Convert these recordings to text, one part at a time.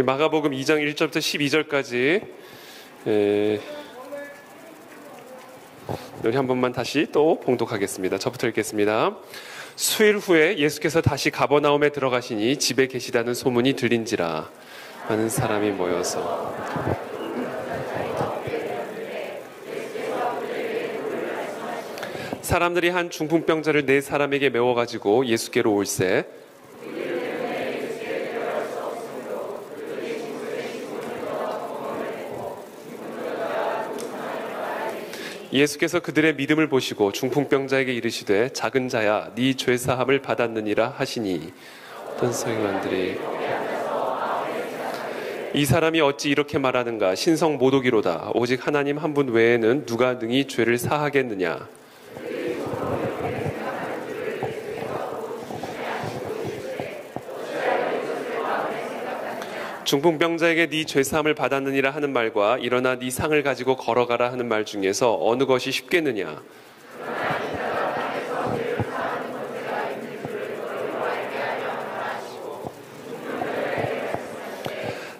마가복음 2장 1절부터 12절까지 우리 한 번만 다시 또 봉독하겠습니다. 저부터 읽겠습니다. 수일 후에 예수께서 다시 가버나움에 들어가시니 집에 계시다는 소문이 들린지라 많은 사람이 모여서 사람들이 한 중풍병자를 4사람에게 메워가지고 예수께로 올세 예수께서 그들의 믿음을 보시고 중풍병자에게 이르시되 작은 자야 네 죄사함을 받았느니라 하시니 어떤 서기관들이 이 사람이 어찌 이렇게 말하는가 신성 모독이로다 오직 하나님 한 분 외에는 누가 능히 죄를 사하겠느냐 중풍병자에게 네 죄사함을 받았느니라 하는 말과 일어나 네 상을 가지고 걸어가라 하는 말 중에서 어느 것이 쉽겠느냐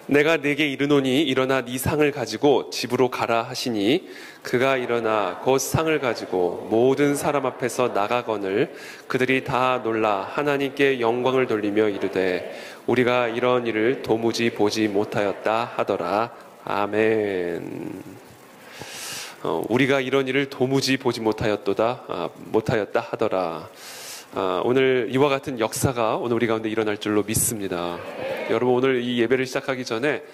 내가 네게 이르노니 일어나 네 상을 가지고 집으로 가라 하시니 그가 일어나 곧 상을 가지고 모든 사람 앞에서 나가거늘 그들이 다 놀라 하나님께 영광을 돌리며 이르되 우리가 이런 일을 도무지 보지 못하였다 하더라. 아멘. 우리가 이런 일을 도무지 보지 못하였다 하더라. 오늘 이와 같은 역사가 오늘 우리 가운데 일어날 줄로 믿습니다. 여러분 오늘 이 예배를 시작하기 전에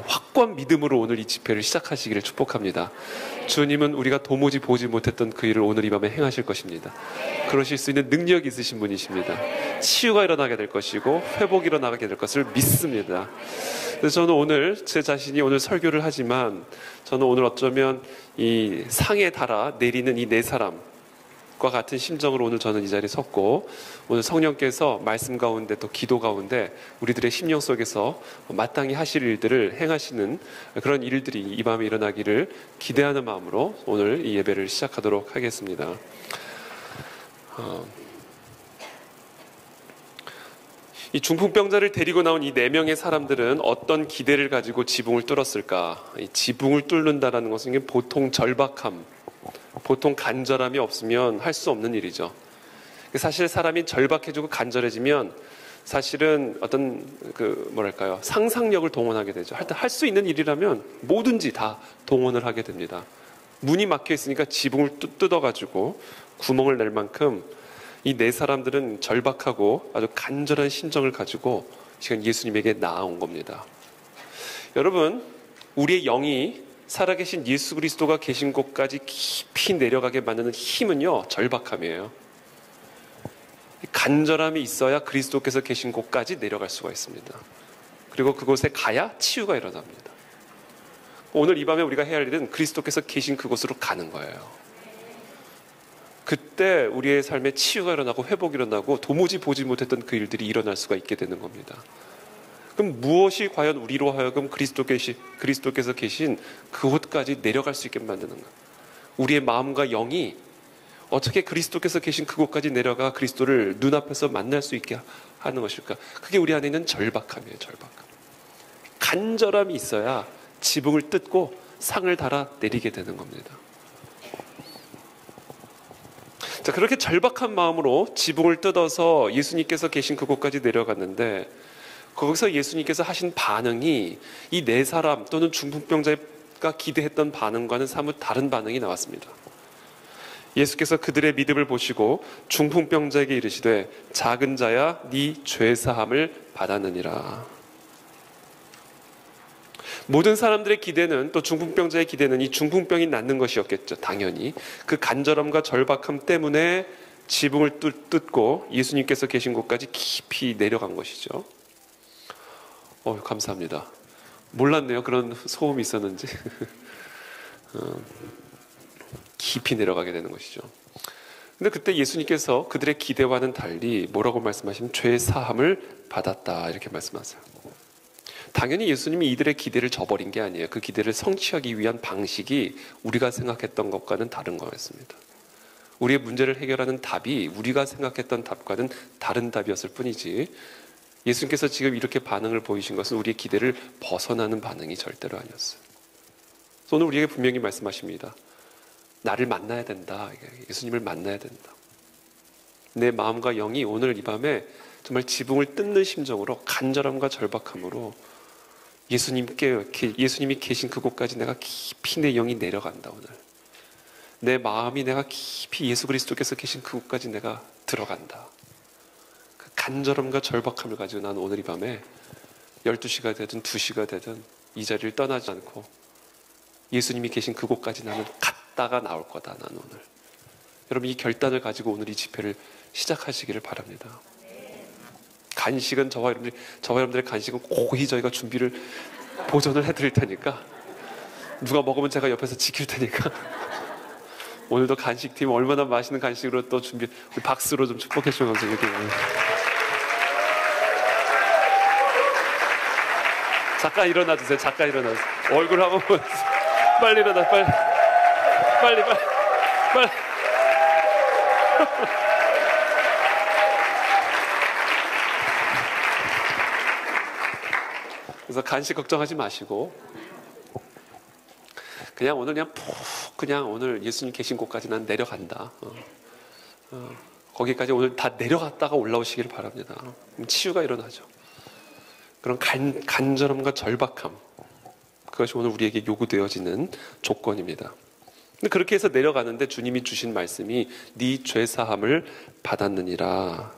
확고한 믿음으로 오늘 이 집회를 시작하시기를 축복합니다. 주님은 우리가 도무지 보지 못했던 그 일을 오늘 이 밤에 행하실 것입니다. 그러실 수 있는 능력이 있으신 분이십니다. 치유가 일어나게 될 것이고 회복이 일어나게 될 것을 믿습니다. 그래서 저는 오늘 제 자신이 오늘 설교를 하지만 저는 오늘 어쩌면 이 상에 달아 내리는 이 4사람 과 같은 심정으로 오늘 저는 이 자리에 섰고 오늘 성령께서 말씀 가운데 또 기도 가운데 우리들의 심령 속에서 마땅히 하실 일들을 행하시는 그런 일들이 이 밤에 일어나기를 기대하는 마음으로 오늘 이 예배를 시작하도록 하겠습니다. 이 중풍병자를 데리고 나온 이 4명의 사람들은 어떤 기대를 가지고 지붕을 뚫었을까? 이 지붕을 뚫는다는 것은 보통 절박함, 보통 간절함이 없으면 할 수 없는 일이죠. 사실 사람이 절박해지고 간절해지면 사실은 어떤 상상력을 동원하게 되죠. 할 수 있는 일이라면 뭐든지 다 동원을 하게 됩니다. 문이 막혀 있으니까 지붕을 뜯어가지고 구멍을 낼 만큼 이 4사람들은 절박하고 아주 간절한 심정을 가지고 지금 예수님에게 나아온 겁니다. 여러분, 우리의 영이 살아계신 예수 그리스도가 계신 곳까지 깊이 내려가게 만드는 힘은요, 절박함이에요. 간절함이 있어야 그리스도께서 계신 곳까지 내려갈 수가 있습니다. 그리고 그곳에 가야 치유가 일어납니다. 오늘 이 밤에 우리가 해야 할 일은 그리스도께서 계신 그곳으로 가는 거예요. 그때 우리의 삶에 치유가 일어나고 회복이 일어나고 도무지 보지 못했던 그 일들이 일어날 수가 있게 되는 겁니다. 그럼 무엇이 과연 우리로 하여금 그리스도께서 계신 그곳까지 내려갈 수 있게 만드는가? 우리의 마음과 영이 어떻게 그리스도께서 계신 그곳까지 내려가 그리스도를 눈앞에서 만날 수 있게 하는 것일까? 그게 우리 안에 있는 절박함이에요. 절박함. 간절함이 있어야 지붕을 뜯고 상을 달아 내리게 되는 겁니다. 자, 그렇게 절박한 마음으로 지붕을 뜯어서 예수님께서 계신 그곳까지 내려갔는데 거기서 예수님께서 하신 반응이 이 4사람 또는 중풍병자가 기대했던 반응과는 사뭇 다른 반응이 나왔습니다. 예수께서 그들의 믿음을 보시고 중풍병자에게 이르시되 작은 자야 네 죄사함을 받았느니라. 모든 사람들의 기대는 또 중풍병자의 기대는 이 중풍병이 낫는 것이었겠죠. 당연히 그 간절함과 절박함 때문에 지붕을 뜯고 예수님께서 계신 곳까지 깊이 내려간 것이죠. 감사합니다. 몰랐네요. 그런 소음이 있었는지. 깊이 내려가게 되는 것이죠. 근데 그때 예수님께서 그들의 기대와는 달리 뭐라고 말씀하시면 죄 사함을 받았다 이렇게 말씀하세요. 당연히 예수님이 이들의 기대를 저버린 게 아니에요. 그 기대를 성취하기 위한 방식이 우리가 생각했던 것과는 다른 거였습니다. 우리의 문제를 해결하는 답이 우리가 생각했던 답과는 다른 답이었을 뿐이지 예수님께서 지금 이렇게 반응을 보이신 것은 우리의 기대를 벗어나는 반응이 절대로 아니었어요. 그래서 오늘 우리에게 분명히 말씀하십니다. 나를 만나야 된다. 예수님을 만나야 된다. 내 마음과 영이 오늘 이 밤에 정말 지붕을 뜯는 심정으로 간절함과 절박함으로 예수님이 계신 그곳까지 내가 깊이 내 영이 내려간다. 오늘 내 마음이 내가 깊이 예수 그리스도께서 계신 그곳까지 내가 들어간다. 그 간절함과 절박함을 가지고 나는 오늘 이 밤에 12시가 되든 2시가 되든 이 자리를 떠나지 않고 예수님이 계신 그곳까지 나는 갔다가 나올 거다. 나는 오늘 여러분 이 결단을 가지고 오늘 이 집회를 시작하시기를 바랍니다. 간식은 저와 여러분들의 간식은 고이 저희가 준비를 보존을 해드릴 테니까 누가 먹으면 제가 옆에서 지킬 테니까 오늘도 간식팀 얼마나 맛있는 간식으로 또 우리 박수로 좀 축복해 주시면 감사드립니다. 잠깐 일어나 주세요. 잠깐 일어나 주세요. 얼굴 한번 보세요. 빨리 일어나. 빨리. 그래서 간식 걱정하지 마시고 그냥 오늘 그냥 오늘 예수님 계신 곳까지 난 내려간다. 거기까지 오늘 다 내려갔다가 올라오시기를 바랍니다. 치유가 일어나죠. 그런 간절함과 절박함, 그것이 오늘 우리에게 요구되어지는 조건입니다. 근데 그렇게 해서 내려가는데 주님이 주신 말씀이 네 죄사함을 받았느니라.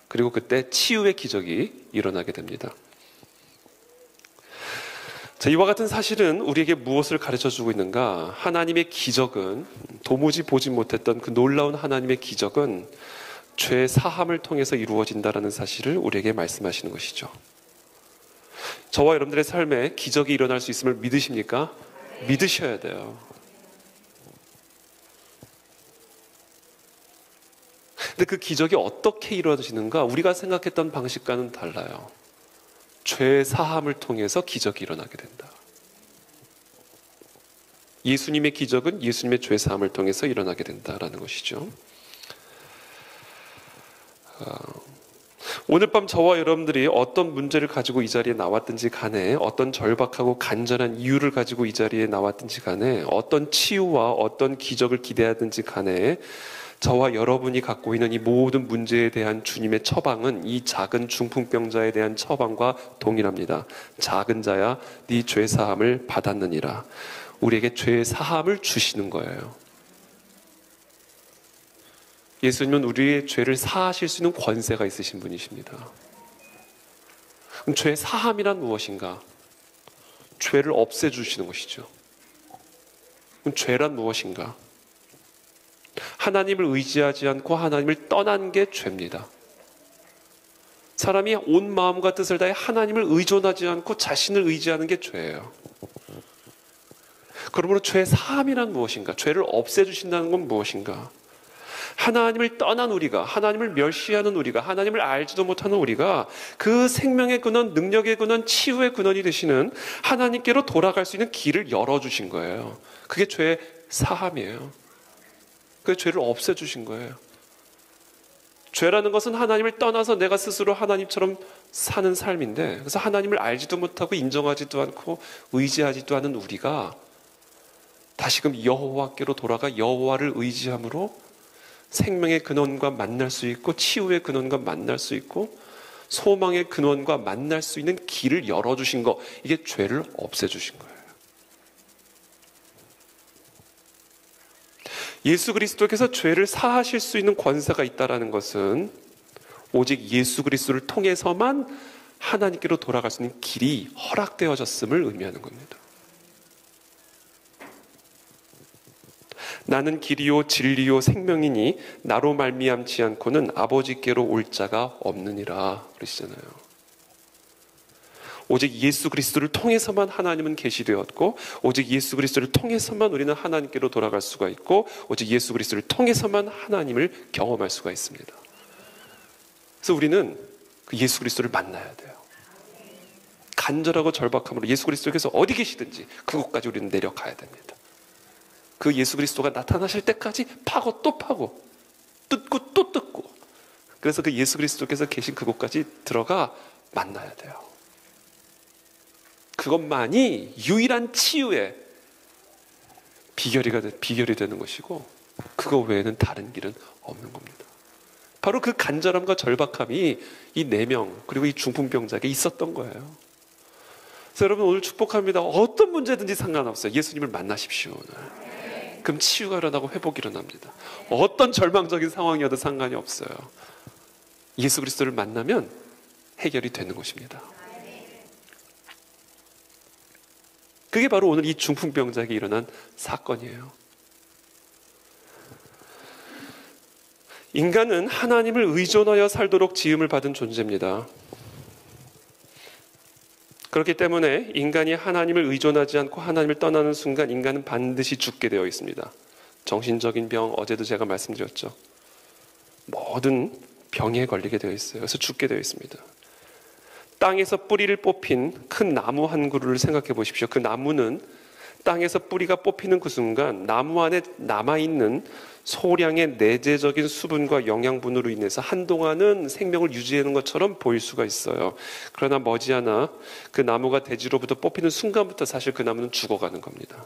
그리고 그때 치유의 기적이 일어나게 됩니다. 자, 이와 같은 사실은 우리에게 무엇을 가르쳐주고 있는가? 하나님의 기적은, 도무지 보지 못했던 그 놀라운 하나님의 기적은 죄 사함을 통해서 이루어진다는 사실을 우리에게 말씀하시는 것이죠. 저와 여러분들의 삶에 기적이 일어날 수 있음을 믿으십니까? 믿으셔야 돼요. 근데 그 기적이 어떻게 이루어지는가? 우리가 생각했던 방식과는 달라요. 죄 사함을 통해서 기적이 일어나게 된다. 예수님의 기적은 예수님의 죄 사함을 통해서 일어나게 된다라는 것이죠. 오늘 밤 저와 여러분들이 어떤 문제를 가지고 이 자리에 나왔든지 간에, 어떤 절박하고 간절한 이유를 가지고 이 자리에 나왔든지 간에, 어떤 치유와 어떤 기적을 기대하든지 간에 저와 여러분이 갖고 있는 이 모든 문제에 대한 주님의 처방은 이 작은 중풍병자에 대한 처방과 동일합니다. 작은 자야 네 죄 사함을 받았느니라. 우리에게 죄 사함을 주시는 거예요. 예수님은 우리의 죄를 사하실 수 있는 권세가 있으신 분이십니다. 그럼 죄 사함이란 무엇인가? 죄를 없애주시는 것이죠. 그럼 죄란 무엇인가? 하나님을 의지하지 않고 하나님을 떠난 게 죄입니다. 사람이 온 마음과 뜻을 다해 하나님을 의존하지 않고 자신을 의지하는 게 죄예요. 그러므로 죄 사함이란 무엇인가? 죄를 없애주신다는 건 무엇인가? 하나님을 떠난 우리가, 하나님을 멸시하는 우리가, 하나님을 알지도 못하는 우리가 그 생명의 근원, 능력의 근원, 치유의 근원이 되시는 하나님께로 돌아갈 수 있는 길을 열어주신 거예요. 그게 죄 사함이에요. 그 죄를 없애주신 거예요. 죄라는 것은 하나님을 떠나서 내가 스스로 하나님처럼 사는 삶인데, 그래서 하나님을 알지도 못하고 인정하지도 않고 의지하지도 않은 우리가 다시금 여호와께로 돌아가 여호와를 의지함으로 생명의 근원과 만날 수 있고, 치유의 근원과 만날 수 있고, 소망의 근원과 만날 수 있는 길을 열어주신 거, 이게 죄를 없애주신 거예요. 예수 그리스도께서 죄를 사하실 수 있는 권세가 있다는 것은 오직 예수 그리스도를 통해서만 하나님께로 돌아갈 수 있는 길이 허락되어졌음을 의미하는 겁니다. 나는 길이요 진리요 생명이니 나로 말미암지 않고는 아버지께로 올 자가 없느니라 그러시잖아요. 오직 예수 그리스도를 통해서만 하나님은 계시되었고, 오직 예수 그리스도를 통해서만 우리는 하나님께로 돌아갈 수가 있고, 오직 예수 그리스도를 통해서만 하나님을 경험할 수가 있습니다. 그래서 우리는 그 예수 그리스도를 만나야 돼요. 간절하고 절박함으로 예수 그리스도께서 어디 계시든지 그곳까지 우리는 내려가야 됩니다. 그 예수 그리스도가 나타나실 때까지 파고 또 파고, 뜯고 또 뜯고, 그래서 그 예수 그리스도께서 계신 그곳까지 들어가 만나야 돼요. 그것만이 유일한 치유의 비결이 되는 것이고, 그거 외에는 다른 길은 없는 겁니다. 바로 그 간절함과 절박함이 이 4명 그리고 이 중풍병자에게 있었던 거예요. 그래서 여러분, 오늘 축복합니다. 어떤 문제든지 상관없어요. 예수님을 만나십시오. 오늘. 그럼 치유가 일어나고 회복이 일어납니다. 어떤 절망적인 상황이어도 상관이 없어요. 예수 그리스도를 만나면 해결이 되는 것입니다. 그게 바로 오늘 이 중풍병자에게 일어난 사건이에요. 인간은 하나님을 의존하여 살도록 지음을 받은 존재입니다. 그렇기 때문에 인간이 하나님을 의존하지 않고 하나님을 떠나는 순간 인간은 반드시 죽게 되어 있습니다. 정신적인 병, 어제도 제가 말씀드렸죠. 모든 병에 걸리게 되어 있어요. 그래서 죽게 되어 있습니다. 땅에서 뿌리를 뽑힌 큰 나무 한 그루를 생각해 보십시오. 그 나무는 땅에서 뿌리가 뽑히는 그 순간 나무 안에 남아있는 소량의 내재적인 수분과 영양분으로 인해서 한동안은 생명을 유지하는 것처럼 보일 수가 있어요. 그러나 머지않아 그 나무가 대지로부터 뽑히는 순간부터 사실 그 나무는 죽어가는 겁니다.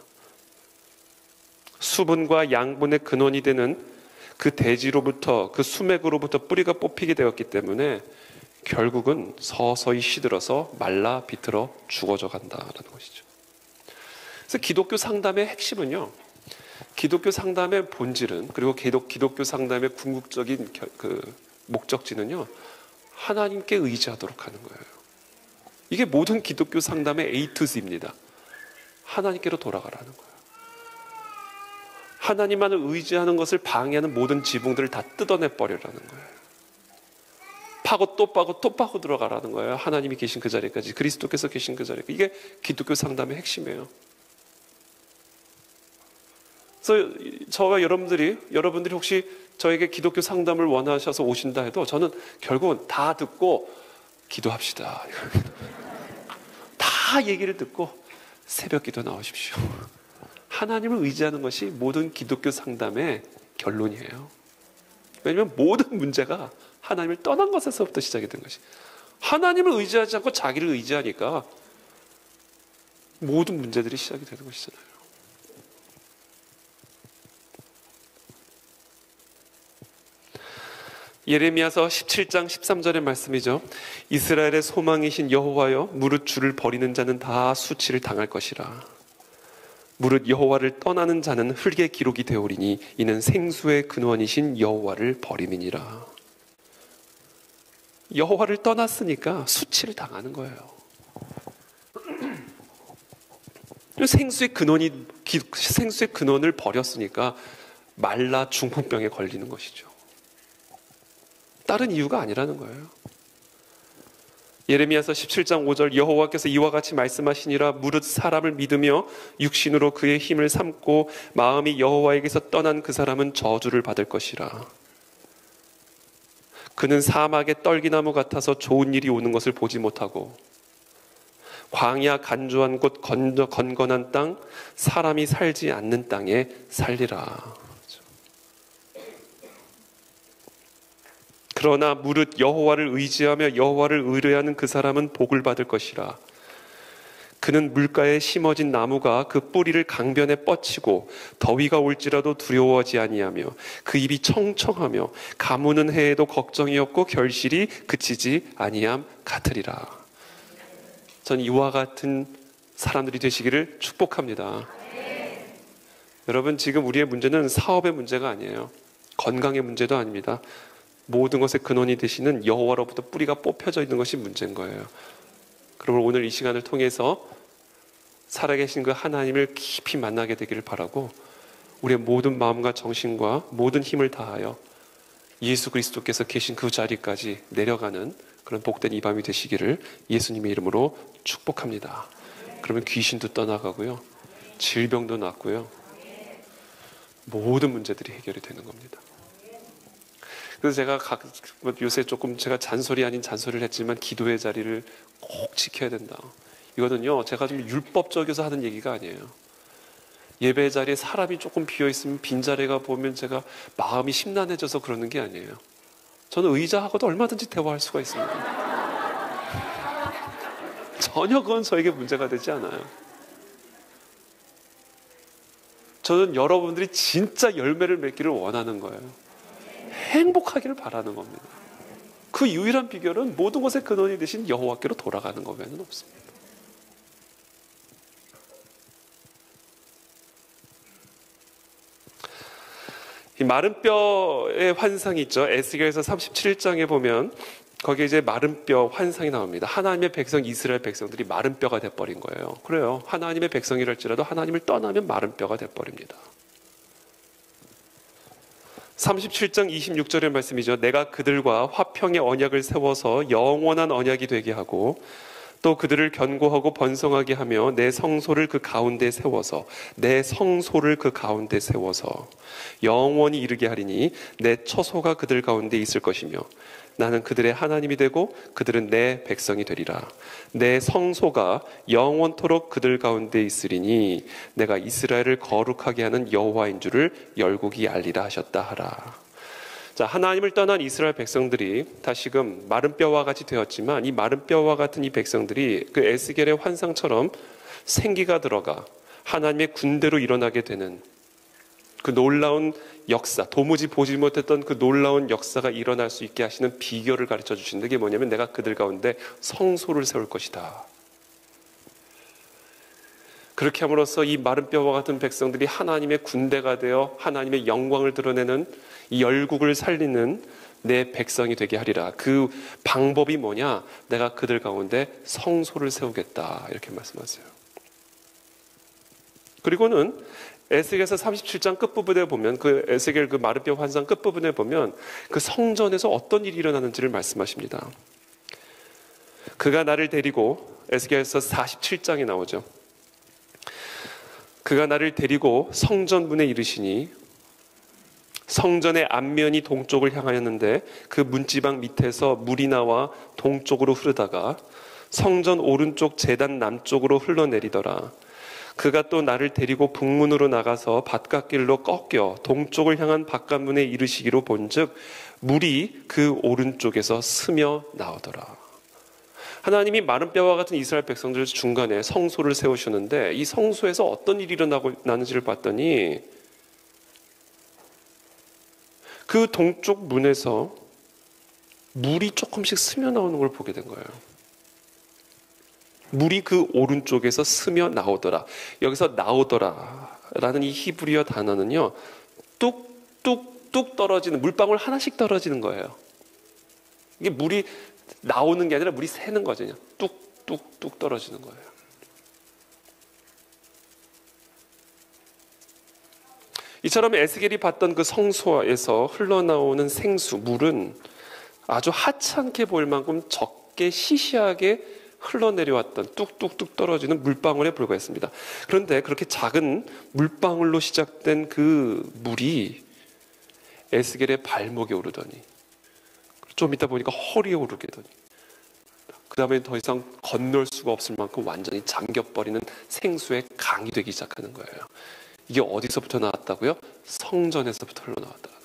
수분과 양분의 근원이 되는 그 대지로부터, 그 수맥으로부터 뿌리가 뽑히게 되었기 때문에 결국은 서서히 시들어서 말라 비틀어 죽어져 간다라는 것이죠. 그래서 기독교 상담의 핵심은요, 기독교 상담의 본질은, 그리고 기독교 상담의 궁극적인 목적지는요, 하나님께 의지하도록 하는 거예요. 이게 모든 기독교 상담의 A to Z입니다. 하나님께로 돌아가라는 거예요. 하나님만을 의지하는 것을 방해하는 모든 지붕들을 다 뜯어내 버리라는 거예요. 파고 또 파고 또 파고 들어가라는 거예요. 하나님이 계신 그 자리까지, 그리스도께서 계신 그 자리까지. 이게 기독교 상담의 핵심이에요. 그래서 저와 여러분들이 혹시 저에게 기독교 상담을 원하셔서 오신다 해도 저는 결국은 다 듣고 기도합시다. 다 얘기를 듣고 새벽 기도 나오십시오. 하나님을 의지하는 것이 모든 기독교 상담의 결론이에요. 왜냐하면 모든 문제가 하나님을 떠난 것에서부터 시작이 된 것이, 하나님을 의지하지 않고 자기를 의지하니까 모든 문제들이 시작이 되는 것이잖아요. 예레미야서 17장 13절의 말씀이죠. 이스라엘의 소망이신 여호와여, 무릇 주를 버리는 자는 다 수치를 당할 것이라. 무릇 여호와를 떠나는 자는 흙의 기록이 되오리니 이는 생수의 근원이신 여호와를 버림이니라. 여호와를 떠났으니까 수치를 당하는 거예요. 생수의 근원을 버렸으니까 말라 중풍병에 걸리는 것이죠. 다른 이유가 아니라는 거예요. 예레미야서 17장 5절, 여호와께서 이와 같이 말씀하시니라. 무릇 사람을 믿으며 육신으로 그의 힘을 삼고 마음이 여호와에게서 떠난 그 사람은 저주를 받을 것이라. 그는 사막의 떨기나무 같아서 좋은 일이 오는 것을 보지 못하고 광야 간조한 곳 건건한 땅, 사람이 살지 않는 땅에 살리라. 그러나 무릇 여호와를 의지하며 여호와를 의뢰하는 그 사람은 복을 받을 것이라. 그는 물가에 심어진 나무가 그 뿌리를 강변에 뻗치고 더위가 올지라도 두려워하지 아니하며 그 입이 청청하며 가무는 해에도 걱정이 없고 결실이 그치지 아니함 같으리라. 전 이와 같은 사람들이 되시기를 축복합니다. 여러분, 지금 우리의 문제는 사업의 문제가 아니에요. 건강의 문제도 아닙니다. 모든 것의 근원이 되시는 여호와로부터 뿌리가 뽑혀져 있는 것이 문제인 거예요. 그러면 오늘 이 시간을 통해서 살아계신 그 하나님을 깊이 만나게 되기를 바라고, 우리의 모든 마음과 정신과 모든 힘을 다하여 예수 그리스도께서 계신 그 자리까지 내려가는 그런 복된 이 밤이 되시기를 예수님의 이름으로 축복합니다. 그러면 귀신도 떠나가고요, 질병도 낫고요, 모든 문제들이 해결이 되는 겁니다. 그래서 제가 요새 조금 제가 잔소리 아닌 잔소리를 했지만 기도의 자리를 꼭 지켜야 된다. 이거는요, 제가 좀 율법적이어서 하는 얘기가 아니에요. 예배 자리에 사람이 조금 비어 있으면 빈자리가 보면 제가 마음이 심란해져서 그러는 게 아니에요. 저는 의자하고도 얼마든지 대화할 수가 있습니다. 전혀 그건 저에게 문제가 되지 않아요. 저는 여러분들이 진짜 열매를 맺기를 원하는 거예요. 행복하기를 바라는 겁니다. 그 유일한 비결은 모든 것의 근원이 되신 여호와께로 돌아가는 것에는 없습니다. 이 마른 뼈의 환상이 있죠. 에스겔서 37장에 보면 거기에 이제 마른 뼈 환상이 나옵니다. 하나님의 백성 이스라엘 백성들이 마른 뼈가 돼버린 거예요. 그래요. 하나님의 백성이랄지라도 하나님을 떠나면 마른 뼈가 돼버립니다. 37장 26절의 말씀이죠. 내가 그들과 화평의 언약을 세워서 영원한 언약이 되게 하고 또 그들을 견고하고 번성하게 하며 내 성소를 그 가운데 세워서 영원히 이르게 하리니 내 처소가 그들 가운데 있을 것이며 나는 그들의 하나님이 되고 그들은 내 백성이 되리라. 내 성소가 영원토록 그들 가운데 있으리니 내가 이스라엘을 거룩하게 하는 여호와인 줄을 열국이 알리라 하셨다 하라. 자, 하나님을 떠난 이스라엘 백성들이 다시금 마른 뼈와 같이 되었지만 이 마른 뼈와 같은 이 백성들이 그 에스겔의 환상처럼 생기가 들어가 하나님의 군대로 일어나게 되는 그 놀라운 역사, 도무지 보지 못했던 그 놀라운 역사가 일어날 수 있게 하시는 비결을 가르쳐 주시는데 그게 뭐냐면 내가 그들 가운데 성소를 세울 것이다. 그렇게 함으로써 이 마른 뼈와 같은 백성들이 하나님의 군대가 되어 하나님의 영광을 드러내는 이 열국을 살리는 내 백성이 되게 하리라. 그 방법이 뭐냐? 내가 그들 가운데 성소를 세우겠다. 이렇게 말씀하세요. 그리고는 에스겔서 37장 끝부분에 보면 그 에스겔 그 마른 뼈 환상 끝부분에 보면 그 성전에서 어떤 일이 일어나는지를 말씀하십니다. 그가 나를 데리고 에스겔서 47장에 나오죠. 그가 나를 데리고 성전 문에 이르시니 성전의 앞면이 동쪽을 향하였는데 그 문지방 밑에서 물이 나와 동쪽으로 흐르다가 성전 오른쪽 제단 남쪽으로 흘러내리더라. 그가 또 나를 데리고 북문으로 나가서 바깥길로 꺾여 동쪽을 향한 바깥문에 이르시기로 본즉 물이 그 오른쪽에서 스며 나오더라. 하나님이 마른 뼈와 같은 이스라엘 백성들 중간에 성소를 세우셨는데 이 성소에서 어떤 일이 일어나는지를 봤더니 그 동쪽 문에서 물이 조금씩 스며 나오는 걸 보게 된 거예요. 물이 그 오른쪽에서 스며 나오더라. 여기서 나오더라 라는 이 히브리어 단어는요, 뚝뚝뚝 떨어지는, 물방울 하나씩 떨어지는 거예요. 이게 물이 나오는 게 아니라 물이 새는 거죠. 그냥 뚝뚝뚝 떨어지는 거예요. 이처럼 에스겔이 봤던 그 성소에서 흘러나오는 생수, 물은 아주 하찮게 보일 만큼 적게 시시하게 흘러내려왔던 뚝뚝뚝 떨어지는 물방울에 불과했습니다. 그런데 그렇게 작은 물방울로 시작된 그 물이 에스겔의 발목에 오르더니 좀 이따 보니까 허리에 오르게 되더니 그 다음에 더 이상 건널 수가 없을 만큼 완전히 잠겨버리는 생수의 강이 되기 시작하는 거예요. 이게 어디서부터 나왔다고요? 성전에서부터 흘러나왔다.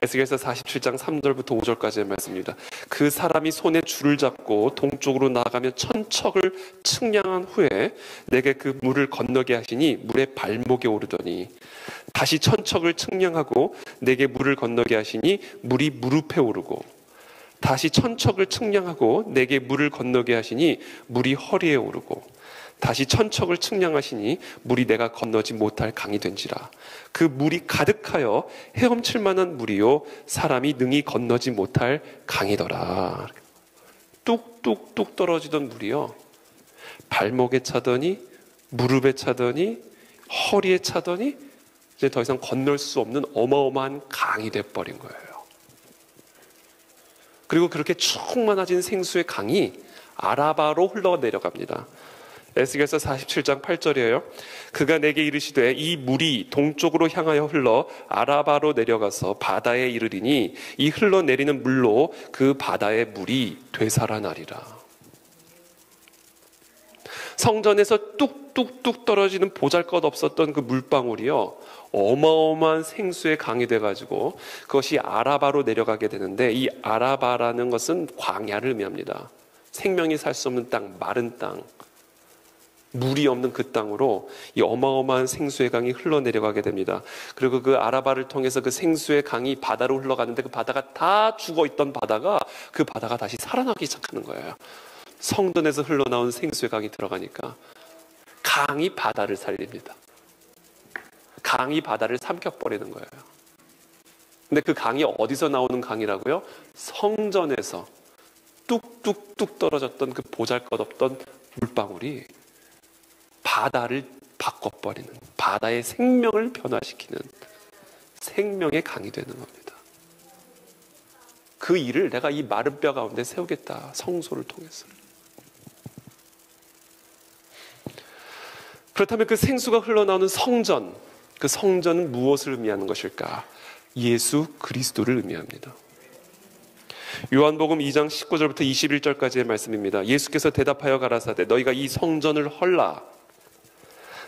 에스겔서 47장 3절부터 5절까지의 말씀입니다. 그 사람이 손에 줄을 잡고 동쪽으로 나아가며 천척을 측량한 후에 내게 그 물을 건너게 하시니 물의 발목에 오르더니 다시 천척을 측량하고 내게 물을 건너게 하시니 물이 무릎에 오르고 다시 천척을 측량하고 내게 물을 건너게 하시니 물이 허리에 오르고 다시 천척을 측량하시니 물이 내가 건너지 못할 강이 된지라. 그 물이 가득하여 헤엄칠 만한 물이요 사람이 능히 건너지 못할 강이더라. 뚝뚝뚝 떨어지던 물이요 발목에 차더니 무릎에 차더니 허리에 차더니 이제 더 이상 건널 수 없는 어마어마한 강이 돼버린 거예요. 그리고 그렇게 충만해진 생수의 강이 아라바로 흘러내려갑니다. 에스겔서 47장 8절이에요. 그가 내게 이르시되 이 물이 동쪽으로 향하여 흘러 아라바로 내려가서 바다에 이르리니 이 흘러내리는 물로 그 바다의 물이 되살아나리라. 성전에서 뚝뚝뚝 떨어지는 보잘것없었던 그 물방울이요, 어마어마한 생수의 강이 돼가지고 그것이 아라바로 내려가게 되는데, 이 아라바라는 것은 광야를 의미합니다. 생명이 살 수 없는 땅, 마른 땅, 물이 없는 그 땅으로 이 어마어마한 생수의 강이 흘러내려가게 됩니다. 그리고 그 아라바를 통해서 그 생수의 강이 바다로 흘러가는데, 그 바다가 다 죽어있던 바다가, 그 바다가 다시 살아나기 시작하는 거예요. 성전에서 흘러나온 생수의 강이 들어가니까 강이 바다를 살립니다. 강이 바다를 삼켜버리는 거예요. 근데 그 강이 어디서 나오는 강이라고요? 성전에서 뚝뚝뚝 떨어졌던 그 보잘것없던 물방울이 바다를 바꿔버리는, 바다의 생명을 변화시키는 생명의 강이 되는 겁니다. 그 일을 내가 이 마른 뼈 가운데 세우겠다, 성소를 통해서. 그렇다면 그 생수가 흘러나오는 성전, 그 성전은 무엇을 의미하는 것일까? 예수 그리스도를 의미합니다. 요한복음 2장 19절부터 21절까지의 말씀입니다. 예수께서 대답하여 가라사대 너희가 이 성전을 헐라.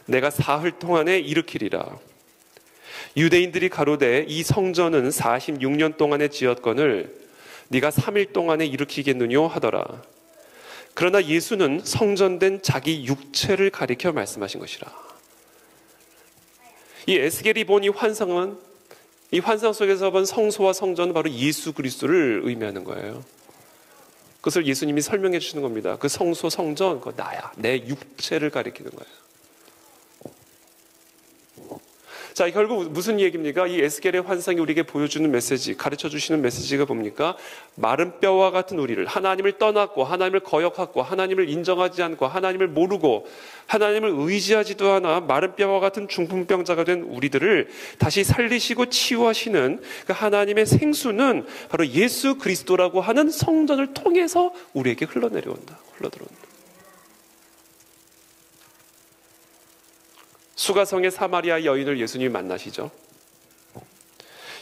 내가 사흘 동안에 일으키리라. 유대인들이 가로되 이 성전은 46년 동안에 지었거늘 네가 3일 동안에 일으키겠느뇨 하더라. 그러나 예수는 성전된 자기 육체를 가리켜 말씀하신 것이라. 이 에스겔이 본 이 환상은, 이 환상 속에서 본 성소와 성전은 바로 예수 그리스도를 의미하는 거예요. 그것을 예수님이 설명해 주시는 겁니다. 그 성소, 성전, 그거 나야. 내 육체를 가리키는 거예요. 자, 결국 무슨 얘기입니까? 이 에스겔의 환상이 우리에게 보여주는 메시지, 가르쳐 주시는 메시지가 뭡니까? 마른 뼈와 같은 우리를, 하나님을 떠났고 하나님을 거역하고 하나님을 인정하지 않고 하나님을 모르고 하나님을 의지하지도 않아 마른 뼈와 같은 중풍병자가 된 우리들을 다시 살리시고 치유하시는 그 하나님의 생수는 바로 예수 그리스도라고 하는 성전을 통해서 우리에게 흘러내려온다, 흘러들어온다. 수가성의 사마리아 여인을 예수님이 만나시죠.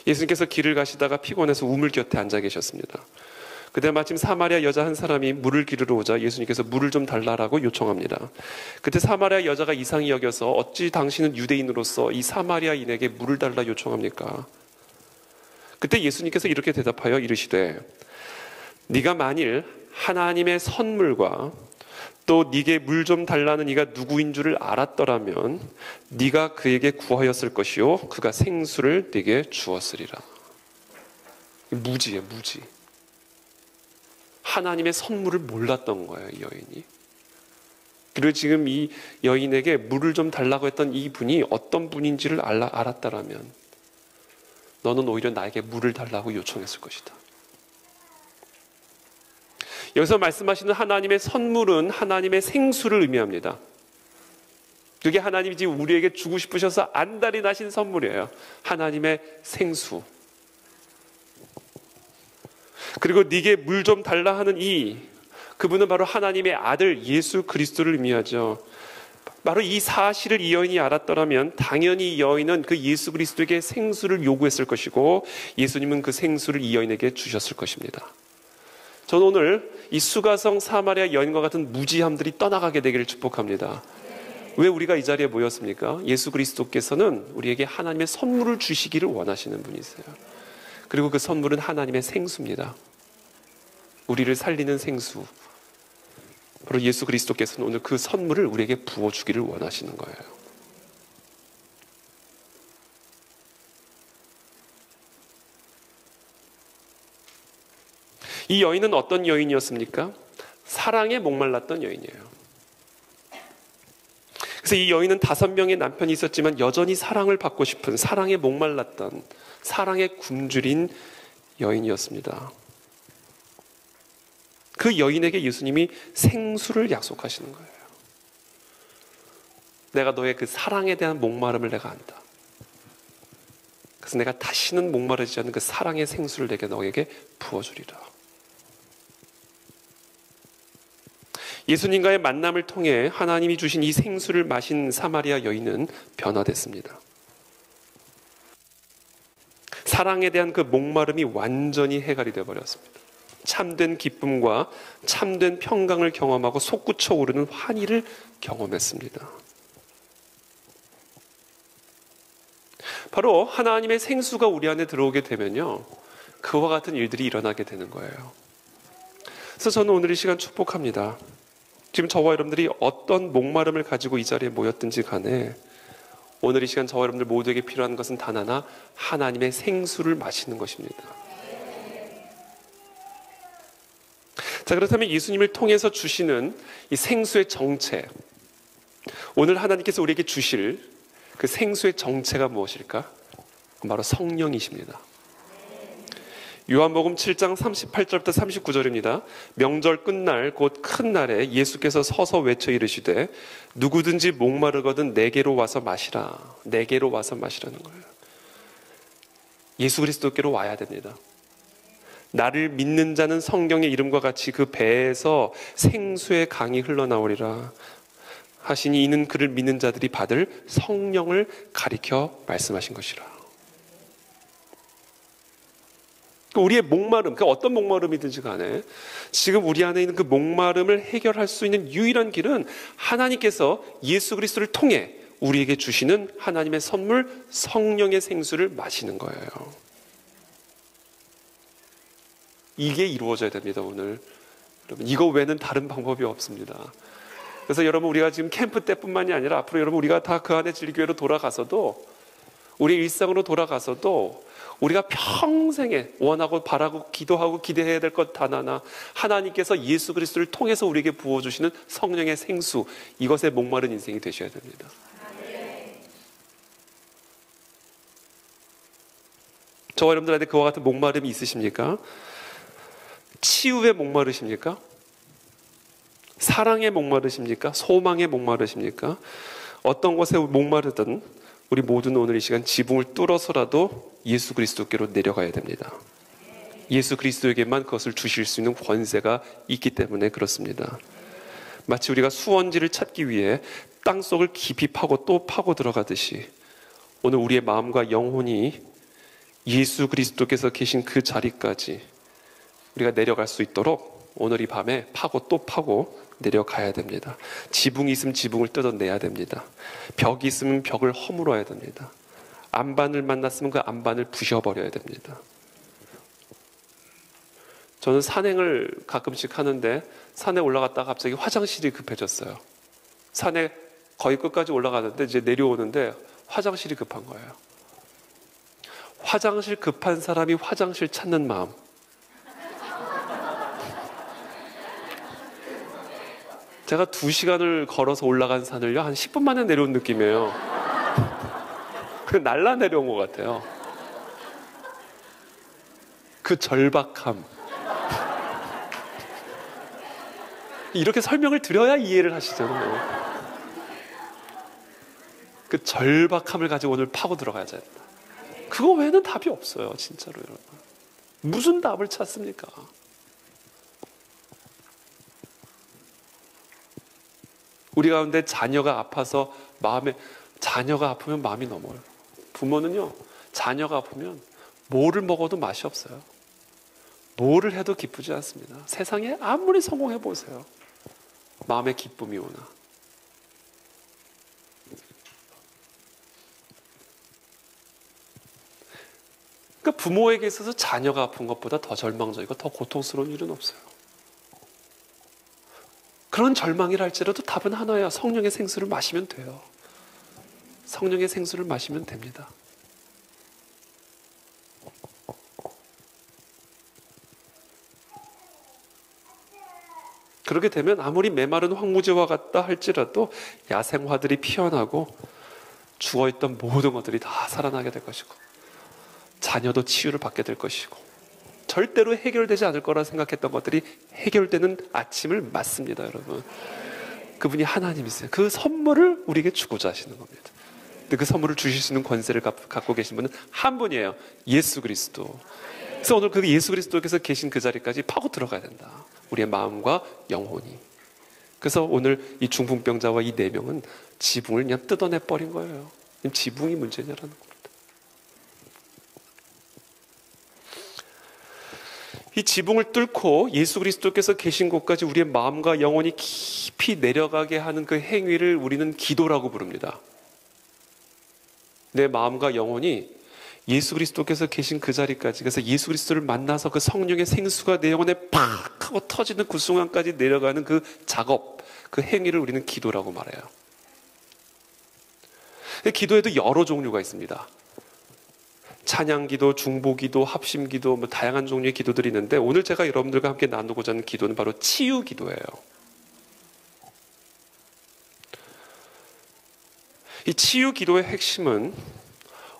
예수님께서 길을 가시다가 피곤해서 우물 곁에 앉아 계셨습니다. 그때 마침 사마리아 여자 한 사람이 물을 기르러 오자 예수님께서 물을 좀 달라고 요청합니다. 그때 사마리아 여자가 이상히 여겨서 어찌 당신은 유대인으로서 이 사마리아인에게 물을 달라 요청합니까? 그때 예수님께서 이렇게 대답하여 이르시되 네가 만일 하나님의 선물과 또 네게 물 좀 달라는 이가 누구인 줄을 알았더라면 네가 그에게 구하였을 것이요 그가 생수를 네게 주었으리라. 무지예요, 무지. 하나님의 선물을 몰랐던 거예요, 이 여인이. 그리고 지금 이 여인에게 물을 좀 달라고 했던 이 분이 어떤 분인지를 알았다라면 너는 오히려 나에게 물을 달라고 요청했을 것이다. 여기서 말씀하시는 하나님의 선물은 하나님의 생수를 의미합니다. 그게 하나님이 지금 우리에게 주고 싶으셔서 안달이 나신 선물이에요. 하나님의 생수. 그리고 네게 물 좀 달라 하는 그분은 바로 하나님의 아들 예수 그리스도를 의미하죠. 바로 이 사실을 이 여인이 알았더라면 당연히 이 여인은 그 예수 그리스도에게 생수를 요구했을 것이고 예수님은 그 생수를 이 여인에게 주셨을 것입니다. 저는 오늘 이 수가성 사마리아 여인과 같은 무지함들이 떠나가게 되기를 축복합니다. 왜 우리가 이 자리에 모였습니까? 예수 그리스도께서는 우리에게 하나님의 선물을 주시기를 원하시는 분이세요. 그리고 그 선물은 하나님의 생수입니다. 우리를 살리는 생수. 바로 예수 그리스도께서는 오늘 그 선물을 우리에게 부어주기를 원하시는 거예요. 이 여인은 어떤 여인이었습니까? 사랑에 목말랐던 여인이에요. 그래서 이 여인은 5명의 남편이 있었지만 여전히 사랑을 받고 싶은, 사랑에 목말랐던, 사랑에 굶주린 여인이었습니다. 그 여인에게 예수님이 생수를 약속하시는 거예요. 내가 너의 그 사랑에 대한 목마름을 내가 안다. 그래서 내가 다시는 목마르지 않는 그 사랑의 생수를 내게 너에게 부어주리라. 예수님과의 만남을 통해 하나님이 주신 이 생수를 마신 사마리아 여인은 변화됐습니다. 사랑에 대한 그 목마름이 완전히 해결이 되어버렸습니다. 참된 기쁨과 참된 평강을 경험하고 솟구쳐 오르는 환희를 경험했습니다. 바로 하나님의 생수가 우리 안에 들어오게 되면요, 그와 같은 일들이 일어나게 되는 거예요. 그래서 저는 오늘 이 시간 축복합니다. 지금 저와 여러분들이 어떤 목마름을 가지고 이 자리에 모였든지 간에 오늘 이 시간 저와 여러분들 모두에게 필요한 것은 단 하나, 하나님의 생수를 마시는 것입니다. 자, 그렇다면 예수님을 통해서 주시는 이 생수의 정체, 오늘 하나님께서 우리에게 주실 그 생수의 정체가 무엇일까? 바로 성령이십니다. 요한복음 7장 38절부터 39절입니다. 명절 끝날 곧 큰 날에 예수께서 서서 외쳐 이르시되 누구든지 목마르거든 내게로 와서 마시라. 내게로 와서 마시라는 거예요. 예수 그리스도께로 와야 됩니다. 나를 믿는 자는 성경의 이름과 같이 그 배에서 생수의 강이 흘러나오리라 하시니 이는 그를 믿는 자들이 받을 성령을 가리켜 말씀하신 것이라. 우리의 목마름, 그 어떤 목마름이든지 간에 지금 우리 안에 있는 그 목마름을 해결할 수 있는 유일한 길은 하나님께서 예수 그리스도를 통해 우리에게 주시는 하나님의 선물 성령의 생수를 마시는 거예요. 이게 이루어져야 됩니다. 오늘 여러분, 이거 외에는 다른 방법이 없습니다. 그래서 여러분, 우리가 지금 캠프 때뿐만이 아니라 앞으로 여러분 우리가 다 그 안에 진리교회로 돌아가서도, 우리 일상으로 돌아가서도 우리가 평생에 원하고 바라고 기도하고 기대해야 될 것 단 하나, 하나님께서 예수 그리스도를 통해서 우리에게 부어주시는 성령의 생수, 이것에 목마른 인생이 되셔야 됩니다. 저와 여러분들한테 그와 같은 목마름이 있으십니까? 치유에 목마르십니까? 사랑에 목마르십니까? 소망에 목마르십니까? 어떤 것에 목마르든 우리 모두는 오늘 이 시간 지붕을 뚫어서라도 예수 그리스도께로 내려가야 됩니다. 예수 그리스도에게만 그것을 주실 수 있는 권세가 있기 때문에 그렇습니다. 마치 우리가 수원지를 찾기 위해 땅속을 깊이 파고 또 파고 들어가듯이 오늘 우리의 마음과 영혼이 예수 그리스도께서 계신 그 자리까지 우리가 내려갈 수 있도록 오늘 이 밤에 파고 또 파고 내려가야 됩니다. 지붕이 있으면 지붕을 뜯어내야 됩니다. 벽이 있으면 벽을 허물어야 됩니다. 안반을 만났으면 그 안반을 부셔버려야 됩니다. 저는 산행을 가끔씩 하는데 산에 올라갔다가 갑자기 화장실이 급해졌어요. 산에 거의 끝까지 올라가는데 이제 내려오는데 화장실이 급한 거예요. 화장실 급한 사람이 화장실 찾는 마음. 제가 2시간을 걸어서 올라간 산을요, 한 10분 만에 내려온 느낌이에요. 날라 내려온 것 같아요. 그 절박함. 이렇게 설명을 드려야 이해를 하시잖아요. 그 절박함을 가지고 오늘 파고 들어가야 된다. 그거 외에는 답이 없어요, 진짜로 여러분. 무슨 답을 찾습니까? 우리 가운데 자녀가 아파서 자녀가 아프면 마음이 넘어요. 부모는요, 자녀가 아프면 뭐를 먹어도 맛이 없어요. 뭐를 해도 기쁘지 않습니다. 세상에 아무리 성공해 보세요. 마음에 기쁨이 오나. 그러니까 부모에게 있어서 자녀가 아픈 것보다 더 절망적이고 더 고통스러운 일은 없어요. 그런 절망이라 할지라도 답은 하나야. 성령의 생수를 마시면 돼요. 성령의 생수를 마시면 됩니다. 그렇게 되면 아무리 메마른 황무지와 같다 할지라도 야생화들이 피어나고 죽어있던 모든 것들이 다 살아나게 될 것이고 자녀도 치유를 받게 될 것이고 절대로 해결되지 않을 거라 생각했던 것들이 해결되는 아침을 맞습니다, 여러분. 그분이 하나님이세요. 그 선물을 우리에게 주고자 하시는 겁니다. 근데 그 선물을 주실 수 있는 권세를 갖고 계신 분은 한 분이에요. 예수 그리스도. 그래서 오늘 그 예수 그리스도께서 계신 그 자리까지 파고 들어가야 된다. 우리의 마음과 영혼이. 그래서 오늘 이 중풍병자와 이 4명은 지붕을 그냥 뜯어내 버린 거예요. 지붕이 문제냐라는 겁니다. 이 지붕을 뚫고 예수 그리스도께서 계신 곳까지 우리의 마음과 영혼이 깊이 내려가게 하는 그 행위를 우리는 기도라고 부릅니다. 내 마음과 영혼이 예수 그리스도께서 계신 그 자리까지, 그래서 예수 그리스도를 만나서 그 성령의 생수가 내 영혼에 팍 하고 터지는 그 순간까지 내려가는 그 작업, 그 행위를 우리는 기도라고 말해요. 기도에도 여러 종류가 있습니다. 찬양기도, 중보기도, 합심기도, 다양한 종류의 기도들이 있는데, 오늘 제가 여러분들과 함께 나누고자 하는 기도는 바로 치유기도예요. 이 치유기도의 핵심은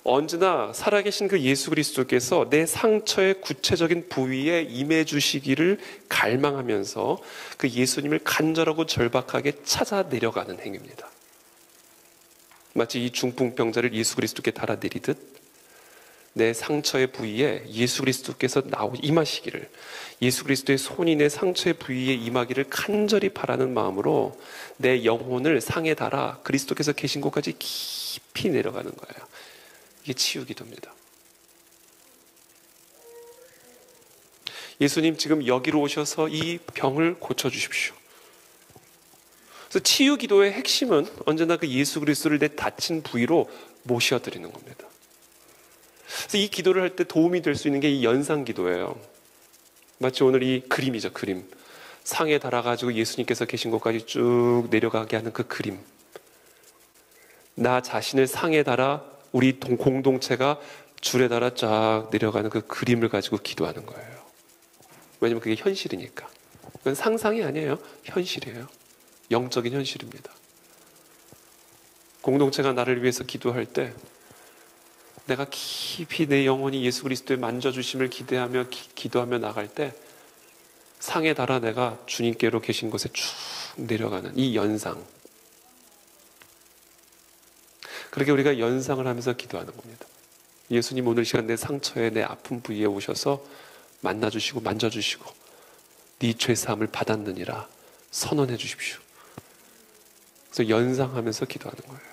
언제나 살아계신 그 예수 그리스도께서 내 상처의 구체적인 부위에 임해 주시기를 갈망하면서 그 예수님을 간절하고 절박하게 찾아 내려가는 행위입니다. 마치 이 중풍병자를 예수 그리스도께 달아내리듯 내 상처의 부위에 예수 그리스도께서 임하시기를, 예수 그리스도의 손이 내 상처의 부위에 임하기를 간절히 바라는 마음으로 내 영혼을 상에 달아 그리스도께서 계신 곳까지 깊이 내려가는 거예요. 이게 치유기도입니다. 예수님 지금 여기로 오셔서 이 병을 고쳐주십시오. 그래서 치유기도의 핵심은 언제나 그 예수 그리스도를 내 다친 부위로 모셔드리는 겁니다. 그래서 이 기도를 할 때 도움이 될 수 있는 게 이 연상기도예요. 마치 오늘 이 그림이죠, 그림. 상에 달아가지고 예수님께서 계신 곳까지 쭉 내려가게 하는 그 그림. 나 자신을 상에 달아 우리 공동체가 줄에 달아 쫙 내려가는 그 그림을 가지고 기도하는 거예요. 왜냐면 그게 현실이니까. 그건 상상이 아니에요. 현실이에요. 영적인 현실입니다. 공동체가 나를 위해서 기도할 때 내가 깊이 내 영혼이 예수 그리스도의 만져주심을 기대하며 기도하며 나갈 때 상에 달아 내가 주님께로 계신 곳에 쭉 내려가는 이 연상. 그렇게 우리가 연상을 하면서 기도하는 겁니다. 예수님 오늘 시간 내 상처에, 내 아픈 부위에 오셔서 만나주시고 만져주시고 네 죄사함을 받았느니라 선언해 주십시오. 그래서 연상하면서 기도하는 거예요.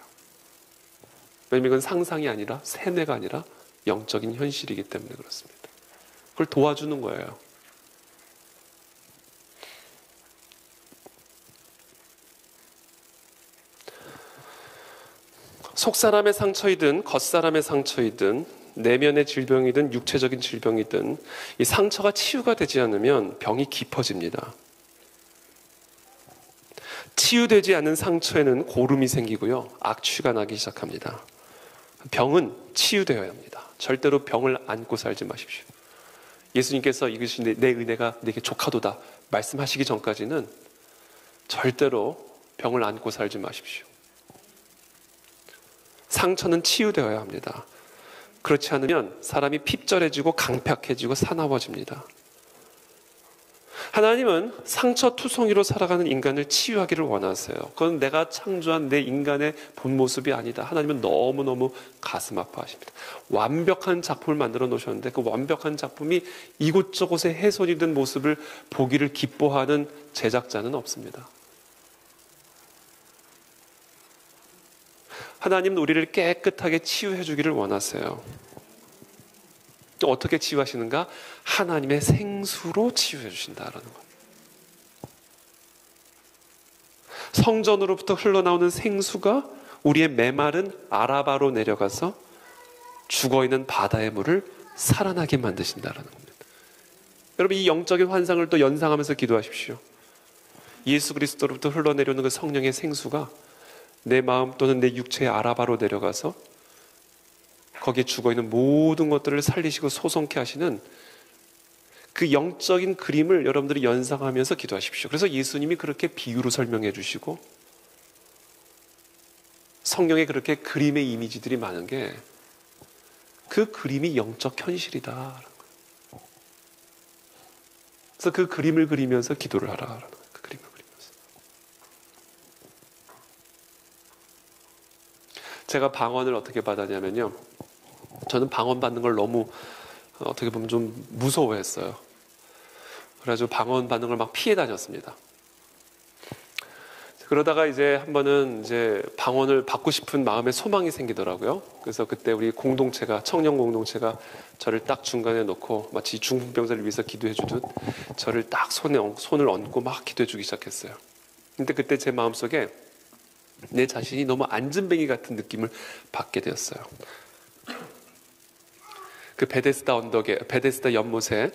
왜냐하면 이건 상상이 아니라 세뇌가 아니라 영적인 현실이기 때문에 그렇습니다. 그걸 도와주는 거예요. 속사람의 상처이든 겉사람의 상처이든 내면의 질병이든 육체적인 질병이든 이 상처가 치유가 되지 않으면 병이 깊어집니다. 치유되지 않는 상처에는 고름이 생기고요, 악취가 나기 시작합니다. 병은 치유되어야 합니다. 절대로 병을 안고 살지 마십시오. 예수님께서 이것이 내 은혜가 내게 족하도다 말씀하시기 전까지는 절대로 병을 안고 살지 마십시오. 상처는 치유되어야 합니다. 그렇지 않으면 사람이 핍절해지고 강팍해지고 사나워집니다. 하나님은 상처투성이로 살아가는 인간을 치유하기를 원하세요. 그건 내가 창조한 내 인간의 본 모습이 아니다. 하나님은 너무너무 가슴 아파하십니다. 완벽한 작품을 만들어 놓으셨는데 그 완벽한 작품이 이곳저곳에 훼손이 된 모습을 보기를 기뻐하는 제작자는 없습니다. 하나님은 우리를 깨끗하게 치유해 주기를 원하세요. 또 어떻게 치유하시는가? 하나님의 생수로 치유해 주신다라는 것. 성전으로부터 흘러나오는 생수가 우리의 메마른 아라바로 내려가서 죽어있는 바다의 물을 살아나게 만드신다라는 겁니다. 여러분, 이 영적인 환상을 또 연상하면서 기도하십시오. 예수 그리스도로부터 흘러내려오는 그 성령의 생수가 내 마음 또는 내 육체의 아라바로 내려가서 거기에 죽어있는 모든 것들을 살리시고 소성케 하시는 그 영적인 그림을 여러분들이 연상하면서 기도하십시오. 그래서 예수님이 그렇게 비유로 설명해 주시고 성경에 그렇게 그림의 이미지들이 많은 게 그 그림이 영적 현실이다. 그래서 그 그림을 그리면서 기도를 하라. 그 그림을 그리면서. 제가 방언을 어떻게 받았냐면요, 저는 방언 받는 걸 너무 어떻게 보면 좀 무서워했어요. 그래가지고 방언 받는 걸 막 피해 다녔습니다. 그러다가 이제 한 번은 이제 방언을 받고 싶은 마음에 소망이 생기더라고요. 그래서 그때 우리 공동체가, 청년 공동체가 저를 딱 중간에 놓고 마치 중풍병자를 위해서 기도해 주듯 저를 딱 손을 얹고 막 기도해 주기 시작했어요. 근데 그때 제 마음속에 내 자신이 너무 안진뱅이 같은 느낌을 받게 되었어요. 그 베데스다 언덕에, 베데스다 연못에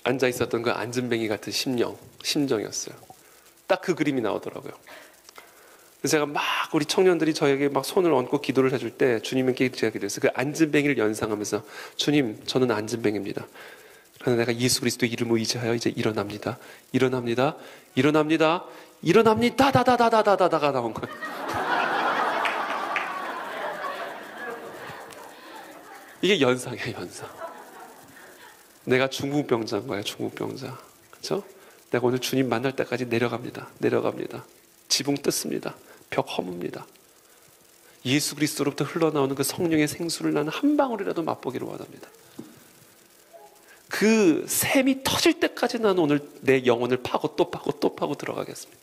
앉아 있었던 그 안진뱅이 같은 심정이었어요. 딱 그 그림이 나오더라고요. 그래서 제가 막 우리 청년들이 저에게 막 손을 얹고 기도를 해줄 때 주님께 제가 기도했어요. 그 안진뱅이를 연상하면서 주님, 저는 안진뱅입니다. 그러나 내가 예수 그리스도의 이름을 의지하여 이제 일어납니다. 일어납니다. 일어납니다. 일어납니다. 다다다다다다다가 나온 거예요. 이게 연상이에요, 연상. 내가 중풍병자인 거예요, 중풍병자. 그렇죠? 내가 오늘 주님 만날 때까지 내려갑니다. 내려갑니다. 지붕 뜯습니다. 벽 허뭅니다. 예수 그리스도로부터 흘러나오는 그 성령의 생수를 나는 한 방울이라도 맛보기를 원합니다. 그 샘이 터질 때까지 나는 오늘 내 영혼을 파고 또 파고 또 파고 들어가겠습니다.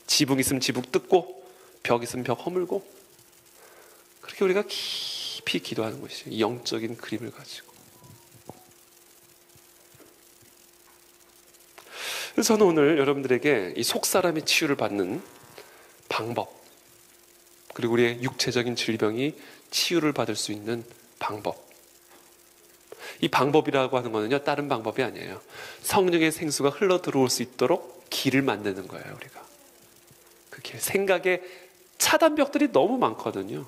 지붕 있으면 지붕 뜯고 벽 있으면 벽 허물고, 그렇게 우리가 깊이 기도하는 것이 영적인 그림을 가지고. 그래서 저는 오늘 여러분들에게 이 속사람의 치유를 받는 방법, 그리고 우리의 육체적인 질병이 치유를 받을 수 있는 방법, 이 방법이라고 하는 거는요, 다른 방법이 아니에요. 성령의 생수가 흘러 들어올 수 있도록 길을 만드는 거예요. 우리가 그 길, 생각에 차단벽들이 너무 많거든요.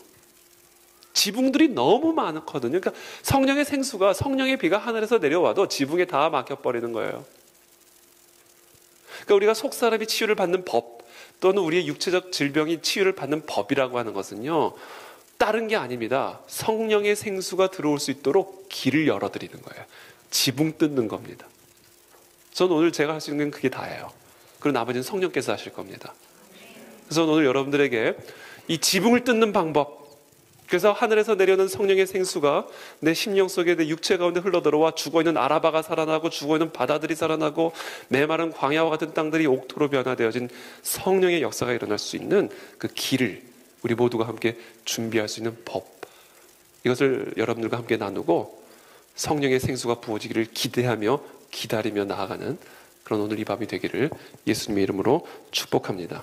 지붕들이 너무 많거든요. 그러니까 성령의 생수가, 성령의 비가 하늘에서 내려와도 지붕에 다 막혀버리는 거예요. 그러니까 우리가 속사람이 치유를 받는 법, 또는 우리의 육체적 질병이 치유를 받는 법이라고 하는 것은요, 다른 게 아닙니다. 성령의 생수가 들어올 수 있도록 길을 열어드리는 거예요. 지붕 뜯는 겁니다. 저는 오늘 제가 할 수 있는 건 그게 다예요. 그리고 나머지는 성령께서 하실 겁니다. 그래서 오늘 여러분들에게 이 지붕을 뜯는 방법, 그래서 하늘에서 내려오는 성령의 생수가 내 심령 속에, 내 육체 가운데 흘러들어와 죽어있는 아라바가 살아나고 죽어있는 바다들이 살아나고 메마른 광야와 같은 땅들이 옥토로 변화되어진 성령의 역사가 일어날 수 있는 그 길을 우리 모두가 함께 준비할 수 있는 법, 이것을 여러분들과 함께 나누고 성령의 생수가 부어지기를 기대하며 기다리며 나아가는 그런 오늘 이 밤이 되기를 예수님의 이름으로 축복합니다.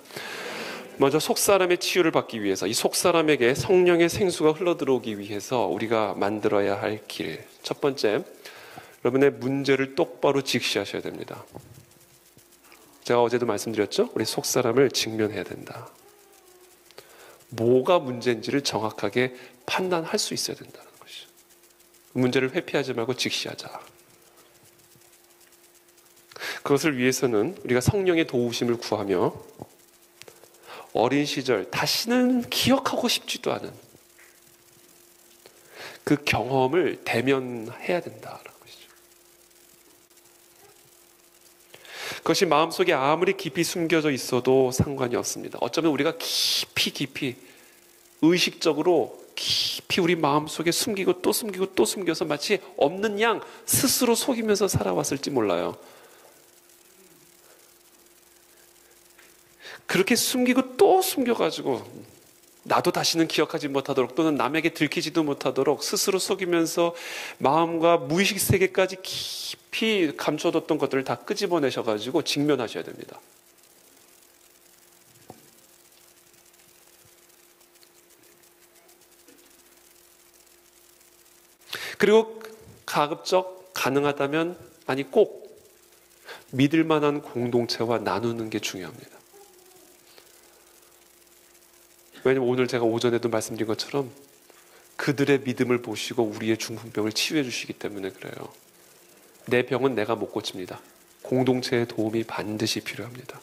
먼저 속사람의 치유를 받기 위해서, 이 속사람에게 성령의 생수가 흘러들어오기 위해서 우리가 만들어야 할 길, 첫 번째, 여러분의 문제를 똑바로 직시하셔야 됩니다. 제가 어제도 말씀드렸죠? 우리 속사람을 직면해야 된다. 뭐가 문제인지를 정확하게 판단할 수 있어야 된다는 것이죠. 문제를 회피하지 말고 직시하자. 그것을 위해서는 우리가 성령의 도우심을 구하며 어린 시절 다시는 기억하고 싶지도 않은 그 경험을 대면해야 된다는 것이죠. 그것이 마음속에 아무리 깊이 숨겨져 있어도 상관이 없습니다. 어쩌면 우리가 깊이 의식적으로 깊이 우리 마음속에 숨기고 또 숨기고 또 숨겨서 마치 없는 양 스스로 속이면서 살아왔을지 몰라요. 그렇게 숨기고 또 숨겨가지고 나도 다시는 기억하지 못하도록, 또는 남에게 들키지도 못하도록 스스로 속이면서 마음과 무의식 세계까지 깊이 감춰뒀던 것들을 다 끄집어내셔가지고 직면하셔야 됩니다. 그리고 가급적 가능하다면, 아니 꼭 믿을 만한 공동체와 나누는 게 중요합니다. 왜냐면 오늘 제가 오전에도 말씀드린 것처럼 그들의 믿음을 보시고 우리의 중풍병을 치유해 주시기 때문에 그래요. 내 병은 내가 못 고칩니다. 공동체의 도움이 반드시 필요합니다.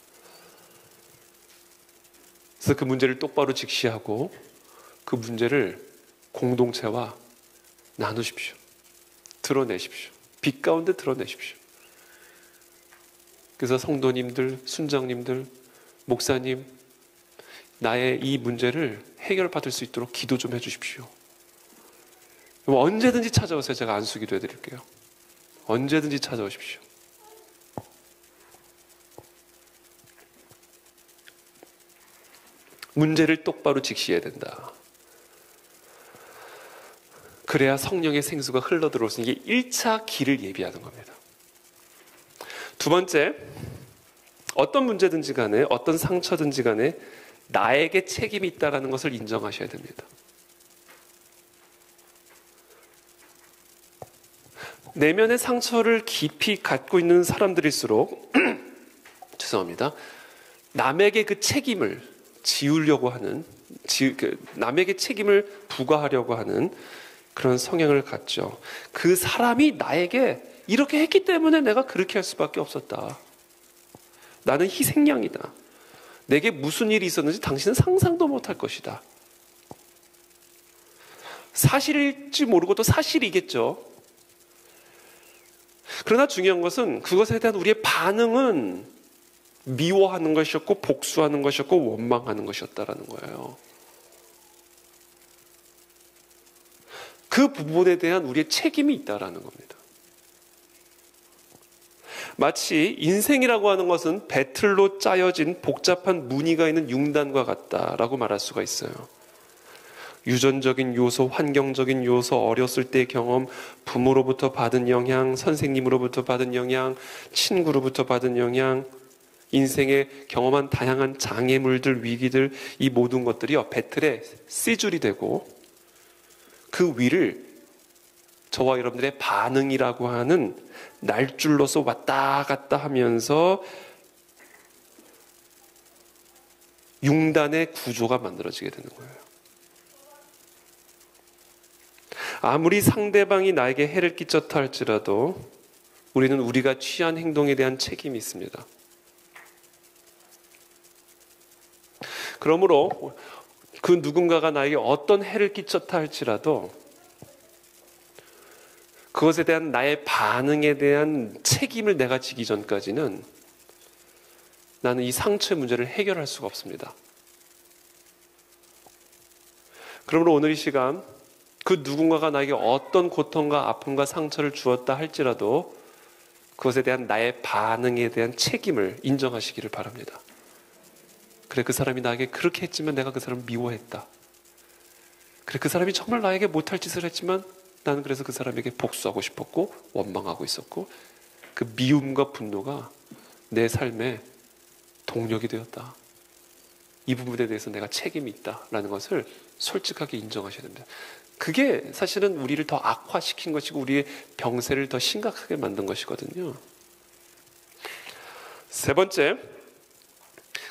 그래서 그 문제를 똑바로 직시하고 그 문제를 공동체와 나누십시오. 드러내십시오. 빛 가운데 드러내십시오. 그래서 성도님들, 순장님들, 목사님, 나의 이 문제를 해결받을 수 있도록 기도 좀 해주십시오. 언제든지 찾아오세요. 제가 안수 기도 해드릴게요. 언제든지 찾아오십시오. 문제를 똑바로 직시해야 된다. 그래야 성령의 생수가 흘러들어올 수 있는 게 1차 길을 예비하는 겁니다. 두 번째, 어떤 문제든지 간에 어떤 상처든지 간에 나에게 책임이 있다는 것을 인정하셔야 됩니다. 내면의 상처를 깊이 갖고 있는 사람들일수록 죄송합니다. 남에게 그 책임을 지우려고 하는, 남에게 책임을 부과하려고 하는 그런 성향을 갖죠. 그 사람이 나에게 이렇게 했기 때문에 내가 그렇게 할 수밖에 없었다. 나는 희생양이다. 내게 무슨 일이 있었는지 당신은 상상도 못할 것이다. 사실일지 모르고 또 사실이겠죠. 그러나 중요한 것은 그것에 대한 우리의 반응은 미워하는 것이었고 복수하는 것이었고 원망하는 것이었다라는 거예요. 그 부분에 대한 우리의 책임이 있다라는 겁니다. 마치 인생이라고 하는 것은 배틀로 짜여진 복잡한 무늬가 있는 융단과 같다라고 말할 수가 있어요. 유전적인 요소, 환경적인 요소, 어렸을 때의 경험, 부모로부터 받은 영향, 선생님으로부터 받은 영향, 친구로부터 받은 영향, 인생에 경험한 다양한 장애물들, 위기들, 이 모든 것들이요 배틀의 씨줄이 되고 그 위를 저와 여러분들의 반응이라고 하는 날줄로서 왔다 갔다 하면서 융단의 구조가 만들어지게 되는 거예요. 아무리 상대방이 나에게 해를 끼쳤다 할지라도 우리는 우리가 취한 행동에 대한 책임이 있습니다. 그러므로 그 누군가가 나에게 어떤 해를 끼쳤다 할지라도 그것에 대한 나의 반응에 대한 책임을 내가 지기 전까지는 나는 이 상처의 문제를 해결할 수가 없습니다. 그러므로 오늘 이 시간 그 누군가가 나에게 어떤 고통과 아픔과 상처를 주었다 할지라도 그것에 대한 나의 반응에 대한 책임을 인정하시기를 바랍니다. 그래, 그 사람이 나에게 그렇게 했지만 내가 그 사람을 미워했다. 그래, 그 사람이 정말 나에게 못할 짓을 했지만 나는 그래서 그 사람에게 복수하고 싶었고 원망하고 있었고 그 미움과 분노가 내 삶의 동력이 되었다. 이 부분에 대해서 내가 책임이 있다라는 것을 솔직하게 인정하셔야 됩니다. 그게 사실은 우리를 더 악화시킨 것이고 우리의 병세를 더 심각하게 만든 것이거든요. 세 번째,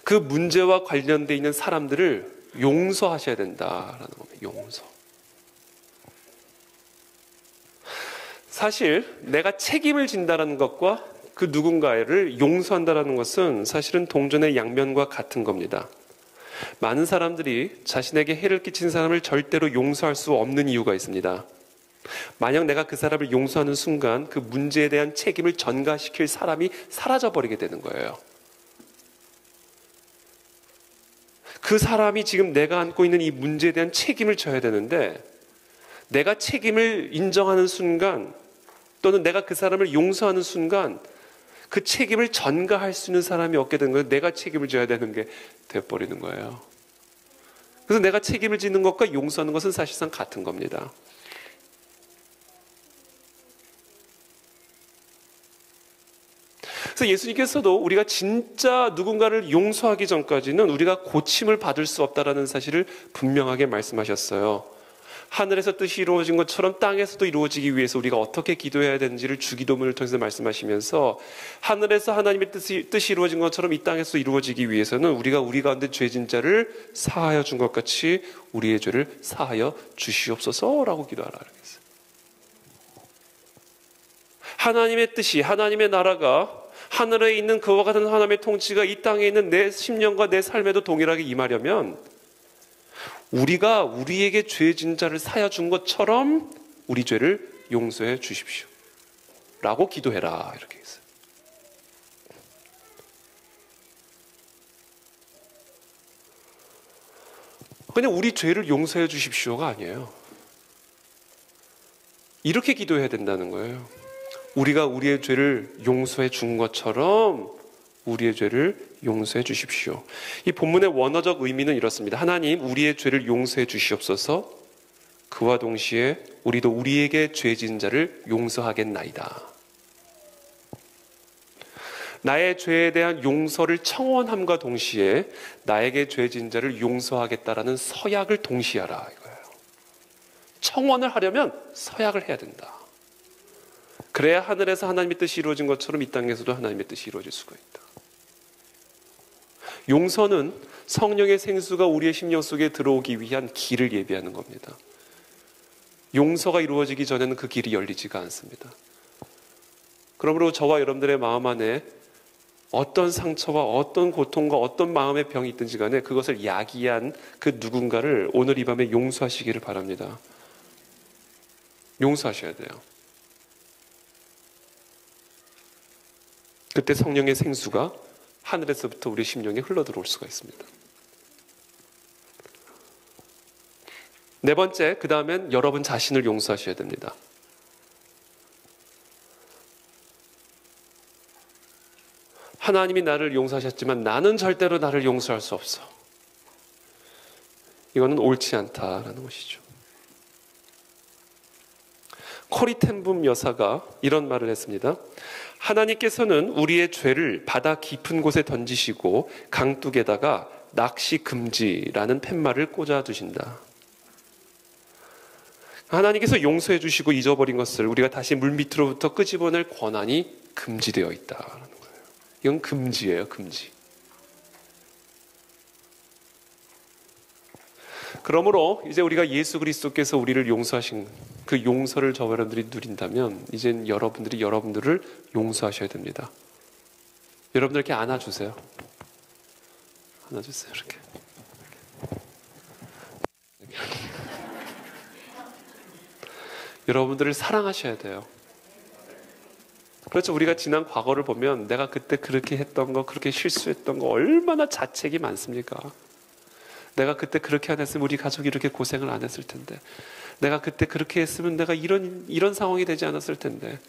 그 문제와 관련되어 있는 사람들을 용서하셔야 된다라는 겁니다. 용서. 사실 내가 책임을 진다는 것과 그 누군가를 용서한다는 것은 사실은 동전의 양면과 같은 겁니다. 많은 사람들이 자신에게 해를 끼친 사람을 절대로 용서할 수 없는 이유가 있습니다. 만약 내가 그 사람을 용서하는 순간 그 문제에 대한 책임을 전가시킬 사람이 사라져버리게 되는 거예요. 그 사람이 지금 내가 안고 있는 이 문제에 대한 책임을 져야 되는데 내가 책임을 인정하는 순간 또는 내가 그 사람을 용서하는 순간 그 책임을 전가할 수 있는 사람이 없게 되는 거예요. 내가 책임을 져야 되는 게 돼버리는 거예요. 그래서 내가 책임을 지는 것과 용서하는 것은 사실상 같은 겁니다. 그래서 예수님께서도 우리가 진짜 누군가를 용서하기 전까지는 우리가 고침을 받을 수 없다는 사실을 분명하게 말씀하셨어요. 하늘에서 뜻이 이루어진 것처럼 땅에서도 이루어지기 위해서 우리가 어떻게 기도해야 되는지를 주기도문을 통해서 말씀하시면서 하늘에서 하나님의 뜻이 이루어진 것처럼 이 땅에서 이루어지기 위해서는 우리가 우리 가운데 죄진 자를 사하여 준 것 같이 우리의 죄를 사하여 주시옵소서라고 기도하라 그랬어요. 하나님의 뜻이, 하나님의 나라가 하늘에 있는 그와 같은 하나님의 통치가 이 땅에 있는 내 심령과 내 삶에도 동일하게 임하려면 우리가 우리에게 죄진 자를 사하여 준 것처럼 우리 죄를 용서해 주십시오 라고 기도해라 이렇게 했어요. 그냥 우리 죄를 용서해 주십시오가 아니에요. 이렇게 기도해야 된다는 거예요. 우리가 우리의 죄를 용서해 준 것처럼 우리의 죄를 용서해 주십시오. 이 본문의 원어적 의미는 이렇습니다. 하나님, 우리의 죄를 용서해 주시옵소서. 그와 동시에 우리도 우리에게 죄 지은 자를 용서하겠나이다. 나의 죄에 대한 용서를 청원함과 동시에 나에게 죄 지은 자를 용서하겠다라는 서약을 동시에 하라 이거예요. 청원을 하려면 서약을 해야 된다. 그래야 하늘에서 하나님의 뜻이 이루어진 것처럼 이 땅에서도 하나님의 뜻이 이루어질 수가 있다. 용서는 성령의 생수가 우리의 심령 속에 들어오기 위한 길을 예비하는 겁니다. 용서가 이루어지기 전에는 그 길이 열리지가 않습니다. 그러므로 저와 여러분들의 마음 안에 어떤 상처와 어떤 고통과 어떤 마음의 병이 있든지 간에 그것을 야기한 그 누군가를 오늘 이 밤에 용서하시기를 바랍니다. 용서하셔야 돼요. 그때 성령의 생수가 하늘에서부터 우리 심령에 흘러들어올 수가 있습니다. 네 번째, 그 다음엔 여러분 자신을 용서하셔야 됩니다. 하나님이 나를 용서하셨지만 나는 절대로 나를 용서할 수 없어. 이거는 옳지 않다라는 것이죠. 코리 텐붐 여사가 이런 말을 했습니다. 하나님께서는 우리의 죄를 바다 깊은 곳에 던지시고 강둑에다가 낚시 금지라는 팻말을 꽂아두신다. 하나님께서 용서해 주시고 잊어버린 것을 우리가 다시 물밑으로부터 끄집어낼 권한이 금지되어 있다는 거예요. 이건 금지예요, 금지. 그러므로 이제 우리가 예수 그리스도께서 우리를 용서하신 그 용서를 저와 여러분들이 누린다면 이젠 여러분들이 여러분들을 용서하셔야 됩니다. 여러분들 이렇게 안아주세요. 안아주세요. 이렇게. 여러분들을 사랑하셔야 돼요. 그렇죠. 우리가 지난 과거를 보면 내가 그때 그렇게 했던 거, 그렇게 실수했던 거 얼마나 자책이 많습니까? 내가 그때 그렇게 안 했으면 우리 가족이 이렇게 고생을 안 했을 텐데, 내가 그때 그렇게 했으면 내가 이런 상황이 되지 않았을 텐데.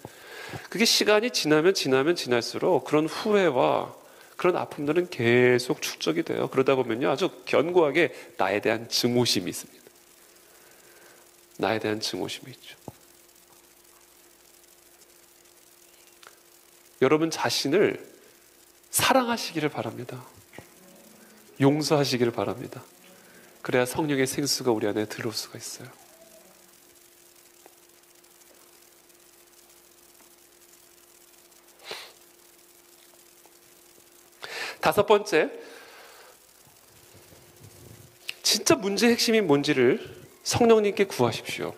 그게 시간이 지나면 지날수록 그런 후회와 그런 아픔들은 계속 축적이 돼요. 그러다 보면요, 아주 견고하게 나에 대한 증오심이 있습니다. 나에 대한 증오심이 있죠. 여러분 자신을 사랑하시기를 바랍니다. 용서하시기를 바랍니다. 그래야 성령의 생수가 우리 안에 들어올 수가 있어요. 다섯 번째, 진짜 문제의 핵심이 뭔지를 성령님께 구하십시오.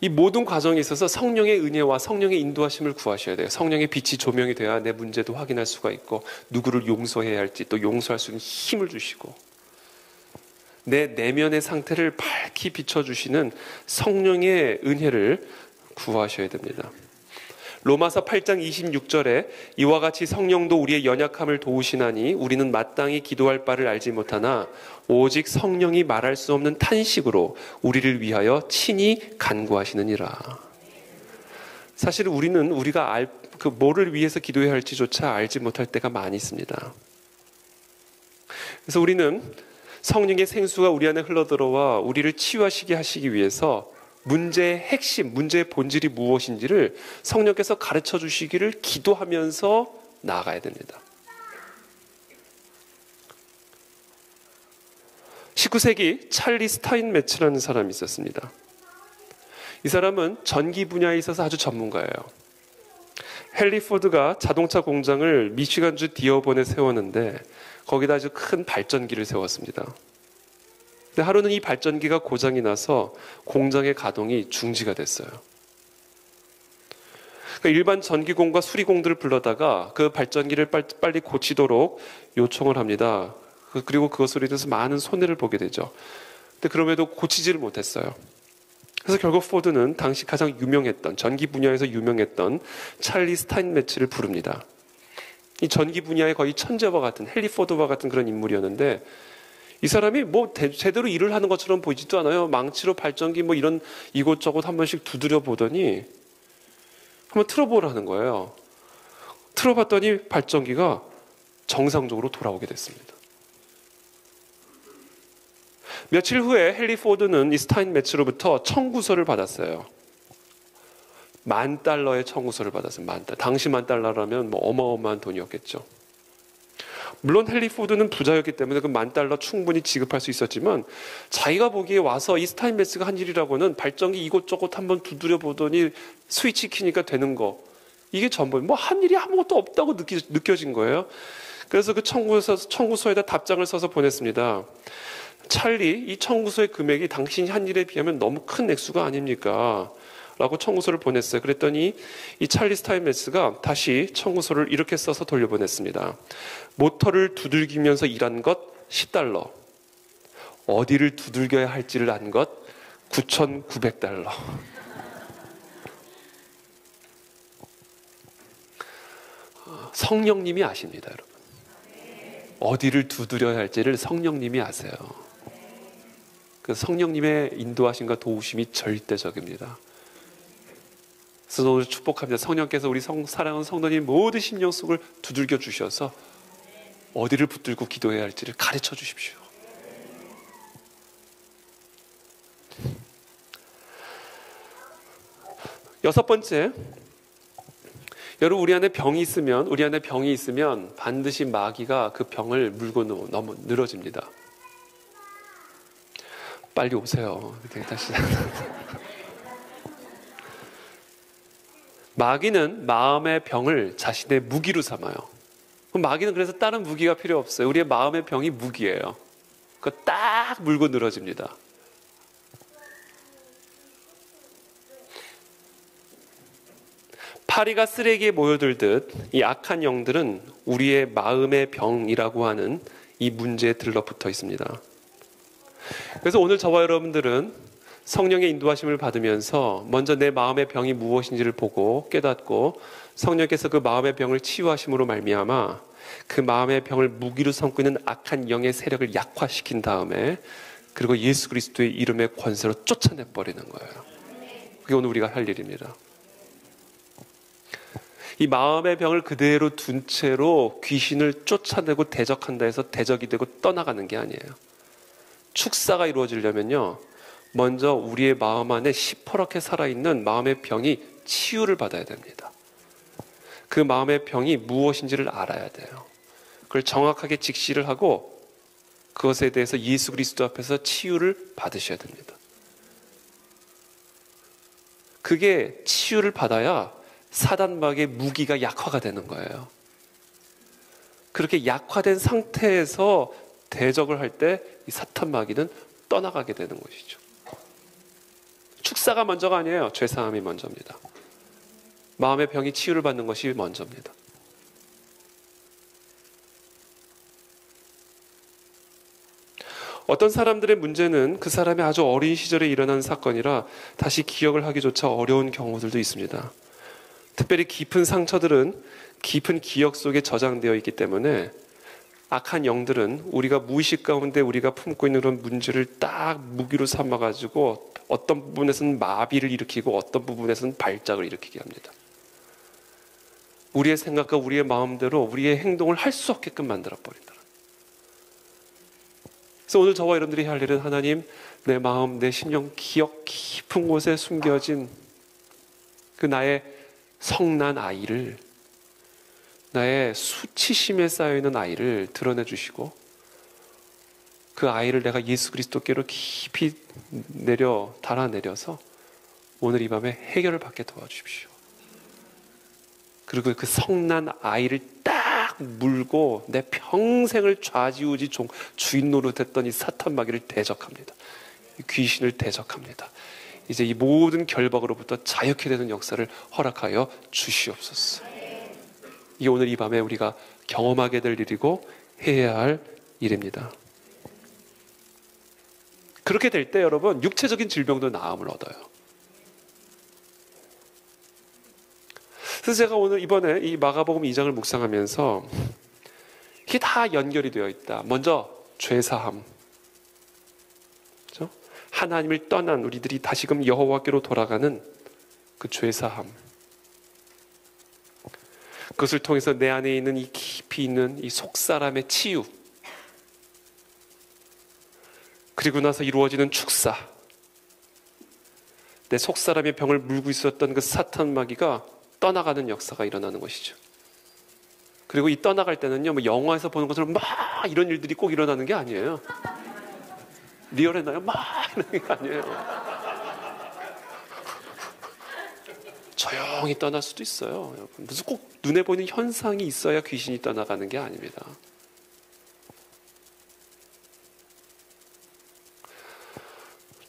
이 모든 과정에 있어서 성령의 은혜와 성령의 인도하심을 구하셔야 돼요. 성령의 빛이 조명이 돼야 내 문제도 확인할 수가 있고 누구를 용서해야 할지 또 용서할 수 있는 힘을 주시고 내 내면의 상태를 밝히 비춰주시는 성령의 은혜를 구하셔야 됩니다. 로마서 8장 26절에 이와 같이 성령도 우리의 연약함을 도우시나니 우리는 마땅히 기도할 바를 알지 못하나 오직 성령이 말할 수 없는 탄식으로 우리를 위하여 친히 간구하시느니라. 사실 우리는 우리가 뭐를 위해서 기도해야 할지조차 알지 못할 때가 많이 있습니다. 그래서 우리는 성령의 생수가 우리 안에 흘러들어와 우리를 치유하시게 하시기 위해서 문제의 핵심, 문제의 본질이 무엇인지를 성령께서 가르쳐 주시기를 기도하면서 나아가야 됩니다. 19세기 찰리 스타인매츠라는 사람이 있었습니다. 이 사람은 전기 분야에 있어서 아주 전문가예요. 헨리 포드가 자동차 공장을 미시간주 디어번에 세웠는데 거기다 아주 큰 발전기를 세웠습니다. 근데 하루는 이 발전기가 고장이 나서 공장의 가동이 중지가 됐어요. 그러니까 일반 전기공과 수리공들을 불러다가 그 발전기를 빨리 고치도록 요청을 합니다. 그리고 그것으로 인해서 많은 손해를 보게 되죠. 근데 그럼에도 고치지를 못했어요. 그래서 결국 포드는 당시 가장 유명했던, 전기 분야에서 유명했던 찰리 스타인매츠를 부릅니다. 이 전기 분야의 거의 천재와 같은, 헨리 포드와 같은 그런 인물이었는데 이 사람이 제대로 일을 하는 것처럼 보이지도 않아요. 망치로 발전기 이런 이곳저곳 한 번씩 두드려 보더니 한번 틀어보라는 거예요. 틀어봤더니 발전기가 정상적으로 돌아오게 됐습니다. 며칠 후에 헨리 포드는 이 스타인메츠로부터 청구서를 받았어요. $10,000의 청구서를 받았어요. $10,000. 당시 $10,000라면 뭐 어마어마한 돈이었겠죠. 물론 헨리 포드는 부자였기 때문에 그 $10,000 충분히 지급할 수 있었지만, 자기가 보기에 와서 이 스타인메츠가 한 일이라고는 발전기 이곳저곳 한번 두드려 보더니 스위치 키니까 되는 거, 이게 전부 뭐 한 일이 아무것도 없다고 느껴진 거예요. 그래서 그 청구서에다 답장을 써서 보냈습니다. 찰리, 이 청구서의 금액이 당신이 한 일에 비하면 너무 큰 액수가 아닙니까? 라고 청구서를 보냈어요. 그랬더니 이 찰리 스타인메츠가 다시 청구서를 이렇게 써서 돌려보냈습니다. 모터를 두들기면서 일한 것 $10. 어디를 두들겨야 할지를 안 것 $9,900. 성령님이 아십니다, 여러분. 어디를 두드려야 할지를 성령님이 아세요. 그 성령님의 인도하심과 도우심이 절대적입니다. 그래서 오늘 축복합니다. 성령께서 우리 사랑하는 성도님 모든 심령 속을 두들겨 주셔서 어디를 붙들고 기도해야 할지를 가르쳐 주십시오. 여섯 번째, 여러분, 우리 안에 병이 있으면 반드시 마귀가 그 병을 물고 너무 늘어집니다. 빨리 오세요. 다시. 마귀는 마음의 병을 자신의 무기로 삼아요. 마귀는 그래서 다른 무기가 필요 없어요. 우리의 마음의 병이 무기예요. 그거 딱 물고 늘어집니다. 파리가 쓰레기에 모여들듯 이 악한 영들은 우리의 마음의 병이라고 하는 이 문제에 들러붙어 있습니다. 그래서 오늘 저와 여러분들은 성령의 인도하심을 받으면서 먼저 내 마음의 병이 무엇인지를 보고 깨닫고, 성령께서 그 마음의 병을 치유하심으로 말미암아 그 마음의 병을 무기로 삼고 있는 악한 영의 세력을 약화시킨 다음에, 그리고 예수 그리스도의 이름의 권세로 쫓아내버리는 거예요. 그게 오늘 우리가 할 일입니다. 이 마음의 병을 그대로 둔 채로 귀신을 쫓아내고 대적한다 해서 대적이 되고 떠나가는 게 아니에요. 축사가 이루어지려면요, 먼저 우리의 마음 안에 시퍼렇게 살아있는 마음의 병이 치유를 받아야 됩니다. 그 마음의 병이 무엇인지를 알아야 돼요. 그걸 정확하게 직시를 하고 그것에 대해서 예수 그리스도 앞에서 치유를 받으셔야 됩니다. 그게 치유를 받아야 사단마귀의 무기가 약화가 되는 거예요. 그렇게 약화된 상태에서 대적을 할 때 이 사탄마귀는 떠나가게 되는 것이죠. 축사가 먼저가 아니에요. 죄사함이 먼저입니다. 마음의 병이 치유를 받는 것이 먼저입니다. 어떤 사람들의 문제는 그 사람의 아주 어린 시절에 일어난 사건이라 다시 기억을 하기조차 어려운 경우들도 있습니다. 특별히 깊은 상처들은 깊은 기억 속에 저장되어 있기 때문에 악한 영들은 우리가 무의식 가운데 우리가 품고 있는 그런 문제를 딱 무기로 삼아가지고 어떤 부분에서는 마비를 일으키고 어떤 부분에서는 발작을 일으키게 합니다. 우리의 생각과 우리의 마음대로 우리의 행동을 할 수 없게끔 만들어버린다. 그래서 오늘 저와 여러분들이 할 일은, 하나님, 내 마음, 내 심령, 기억 깊은 곳에 숨겨진 그 나의 성난 아이를, 나의 수치심에 쌓여있는 아이를 드러내 주시고, 그 아이를 내가 예수 그리스도께로 깊이 달아내려서 오늘 이 밤에 해결을 받게 도와주십시오. 그리고 그 성난 아이를 딱 물고 내 평생을 좌지우지 주인 노릇했던 이 사탄 마귀를 대적합니다. 귀신을 대적합니다. 이제 이 모든 결박으로부터 자유케 되는 역사를 허락하여 주시옵소서. 이게 오늘 이 밤에 우리가 경험하게 될 일이고 해야 할 일입니다. 그렇게 될 때 여러분, 육체적인 질병도 나음을 얻어요. 그래서 제가 오늘 이번에 이 마가복음 2장을 묵상하면서 이게 다 연결이 되어 있다. 먼저 죄사함, 그렇죠? 하나님을 떠난 우리들이 다시금 여호와께로 돌아가는 그 죄사함. 그것을 통해서 내 안에 있는 이 깊이 있는 이 속사람의 치유, 그리고 나서 이루어지는 축사, 내 속사람의 병을 물고 있었던 그 사탄 마귀가 떠나가는 역사가 일어나는 것이죠. 그리고 이 떠나갈 때는요, 뭐 영화에서 보는 것처럼 막 이런 일들이 꼭 일어나는 게 아니에요. 리얼했나요? 막 이러는 게 아니에요. 조용히 떠날 수도 있어요. 무슨 꼭 눈에 보이는 현상이 있어야 귀신이 떠나가는 게 아닙니다.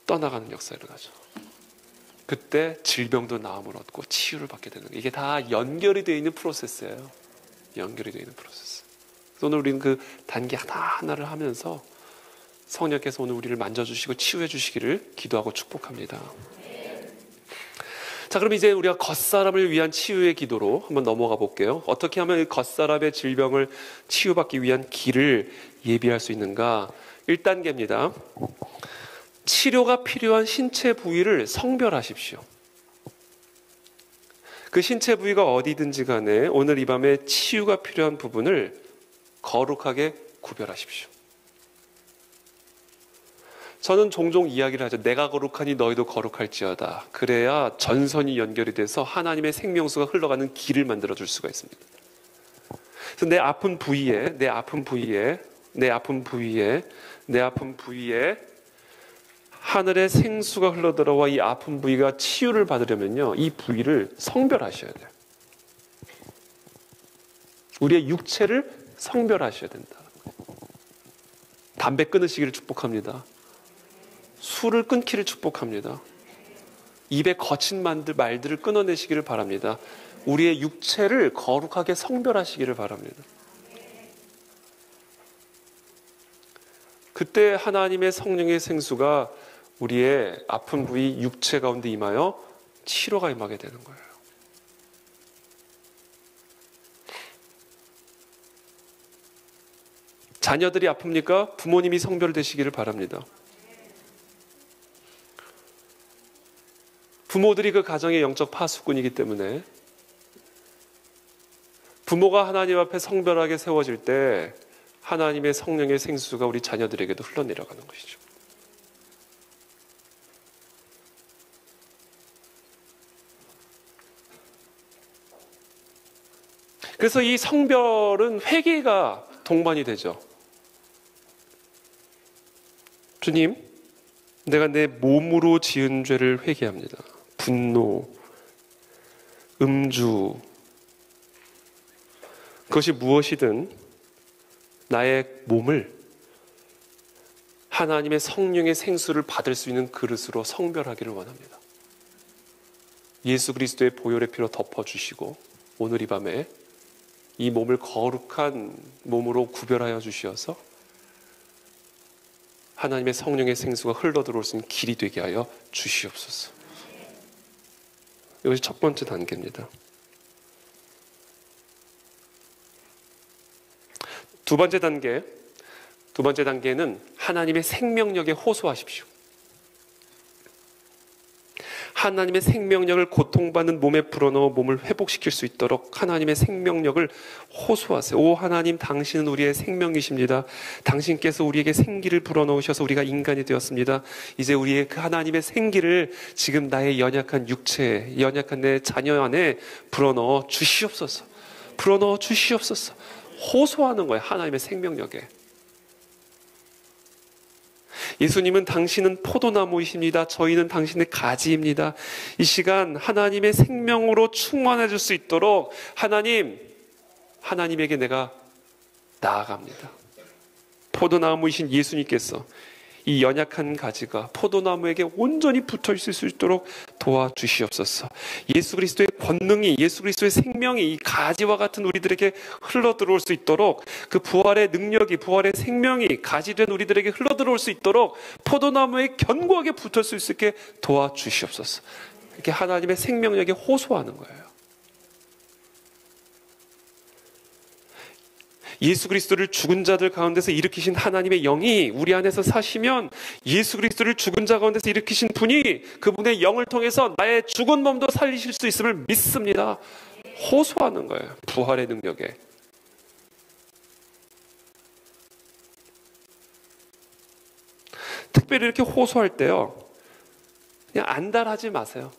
떠나가는 역사가 일어나죠. 그때 질병도 나음을 얻고 치유를 받게 되는 거예요. 이게 다 연결이 되어 있는 프로세스예요. 연결이 되어 있는 프로세스. 그래서 오늘 우리는 그 단계 하나하나를 하면서 성령께서 오늘 우리를 만져주시고 치유해 주시기를 기도하고 축복합니다. 자, 그럼 이제 우리가 겉사람을 위한 치유의 기도로 한번 넘어가 볼게요. 어떻게 하면 이 겉사람의 질병을 치유받기 위한 길을 예비할 수 있는가? 1단계입니다. 치료가 필요한 신체 부위를 성별하십시오. 그 신체 부위가 어디든지 간에 오늘 이 밤에 치유가 필요한 부분을 거룩하게 구별하십시오. 저는 종종 이야기를 하죠. 내가 거룩하니 너희도 거룩할지어다. 그래야 전선이 연결이 돼서 하나님의 생명수가 흘러가는 길을 만들어줄 수가 있습니다. 그래서 내 아픈 부위에 하늘의 생수가 흘러들어와 이 아픈 부위가 치유를 받으려면요, 이 부위를 성별하셔야 돼요. 우리의 육체를 성별하셔야 된다. 담배 끊으시기를 축복합니다. 술을 끊기를 축복합니다. 입에 거친 말들을 끊어내시기를 바랍니다. 우리의 육체를 거룩하게 성별하시기를 바랍니다. 그때 하나님의 성령의 생수가 우리의 아픈 부위 육체 가운데 임하여 치료가 임하게 되는 거예요. 자녀들이 아픕니까? 부모님이 성별되시기를 바랍니다. 부모들이 그 가정의 영적 파수꾼이기 때문에 부모가 하나님 앞에 성별하게 세워질 때 하나님의 성령의 생수가 우리 자녀들에게도 흘러내려가는 것이죠. 그래서 이 성별은 회개가 동반이 되죠. 주님, 내가 내 몸으로 지은 죄를 회개합니다. 분노, 음주, 그것이 무엇이든 나의 몸을 하나님의 성령의 생수를 받을 수 있는 그릇으로 성별하기를 원합니다. 예수 그리스도의 보혈의 피로 덮어주시고 오늘 이 밤에 이 몸을 거룩한 몸으로 구별하여 주시어서 하나님의 성령의 생수가 흘러들어올 수 있는 길이 되게 하여 주시옵소서. 이것이 첫 번째 단계입니다. 두 번째 단계는 하나님의 생명력에 호소하십시오. 하나님의 생명력을 고통받는 몸에 불어넣어 몸을 회복시킬 수 있도록 하나님의 생명력을 호소하세요. 오 하나님, 당신은 우리의 생명이십니다. 당신께서 우리에게 생기를 불어넣으셔서 우리가 인간이 되었습니다. 이제 우리의 그 하나님의 생기를 지금 나의 연약한 육체, 연약한 내 자녀 안에 불어넣어 주시옵소서. 불어넣어 주시옵소서. 호소하는 거예요. 하나님의 생명력에. 예수님은 당신은 포도나무이십니다. 저희는 당신의 가지입니다. 이 시간 하나님의 생명으로 충만해질 수 있도록 하나님에게 내가 나아갑니다. 포도나무이신 예수님께서 이 연약한 가지가 포도나무에게 온전히 붙어 있을 수 있도록 도와주시옵소서. 예수 그리스도의 권능이, 예수 그리스도의 생명이 이 가지와 같은 우리들에게 흘러들어올 수 있도록, 그 부활의 능력이, 부활의 생명이 가지된 우리들에게 흘러들어올 수 있도록 포도나무에 견고하게 붙을 수 있게 도와주시옵소서. 이렇게 하나님의 생명력에 호소하는 거예요. 예수 그리스도를 죽은 자들 가운데서 일으키신 하나님의 영이 우리 안에서 사시면 예수 그리스도를 죽은 자 가운데서 일으키신 분이 그분의 영을 통해서 나의 죽은 몸도 살리실 수 있음을 믿습니다. 호소하는 거예요. 부활의 능력에. 특별히 이렇게 호소할 때요, 그냥 안달하지 마세요.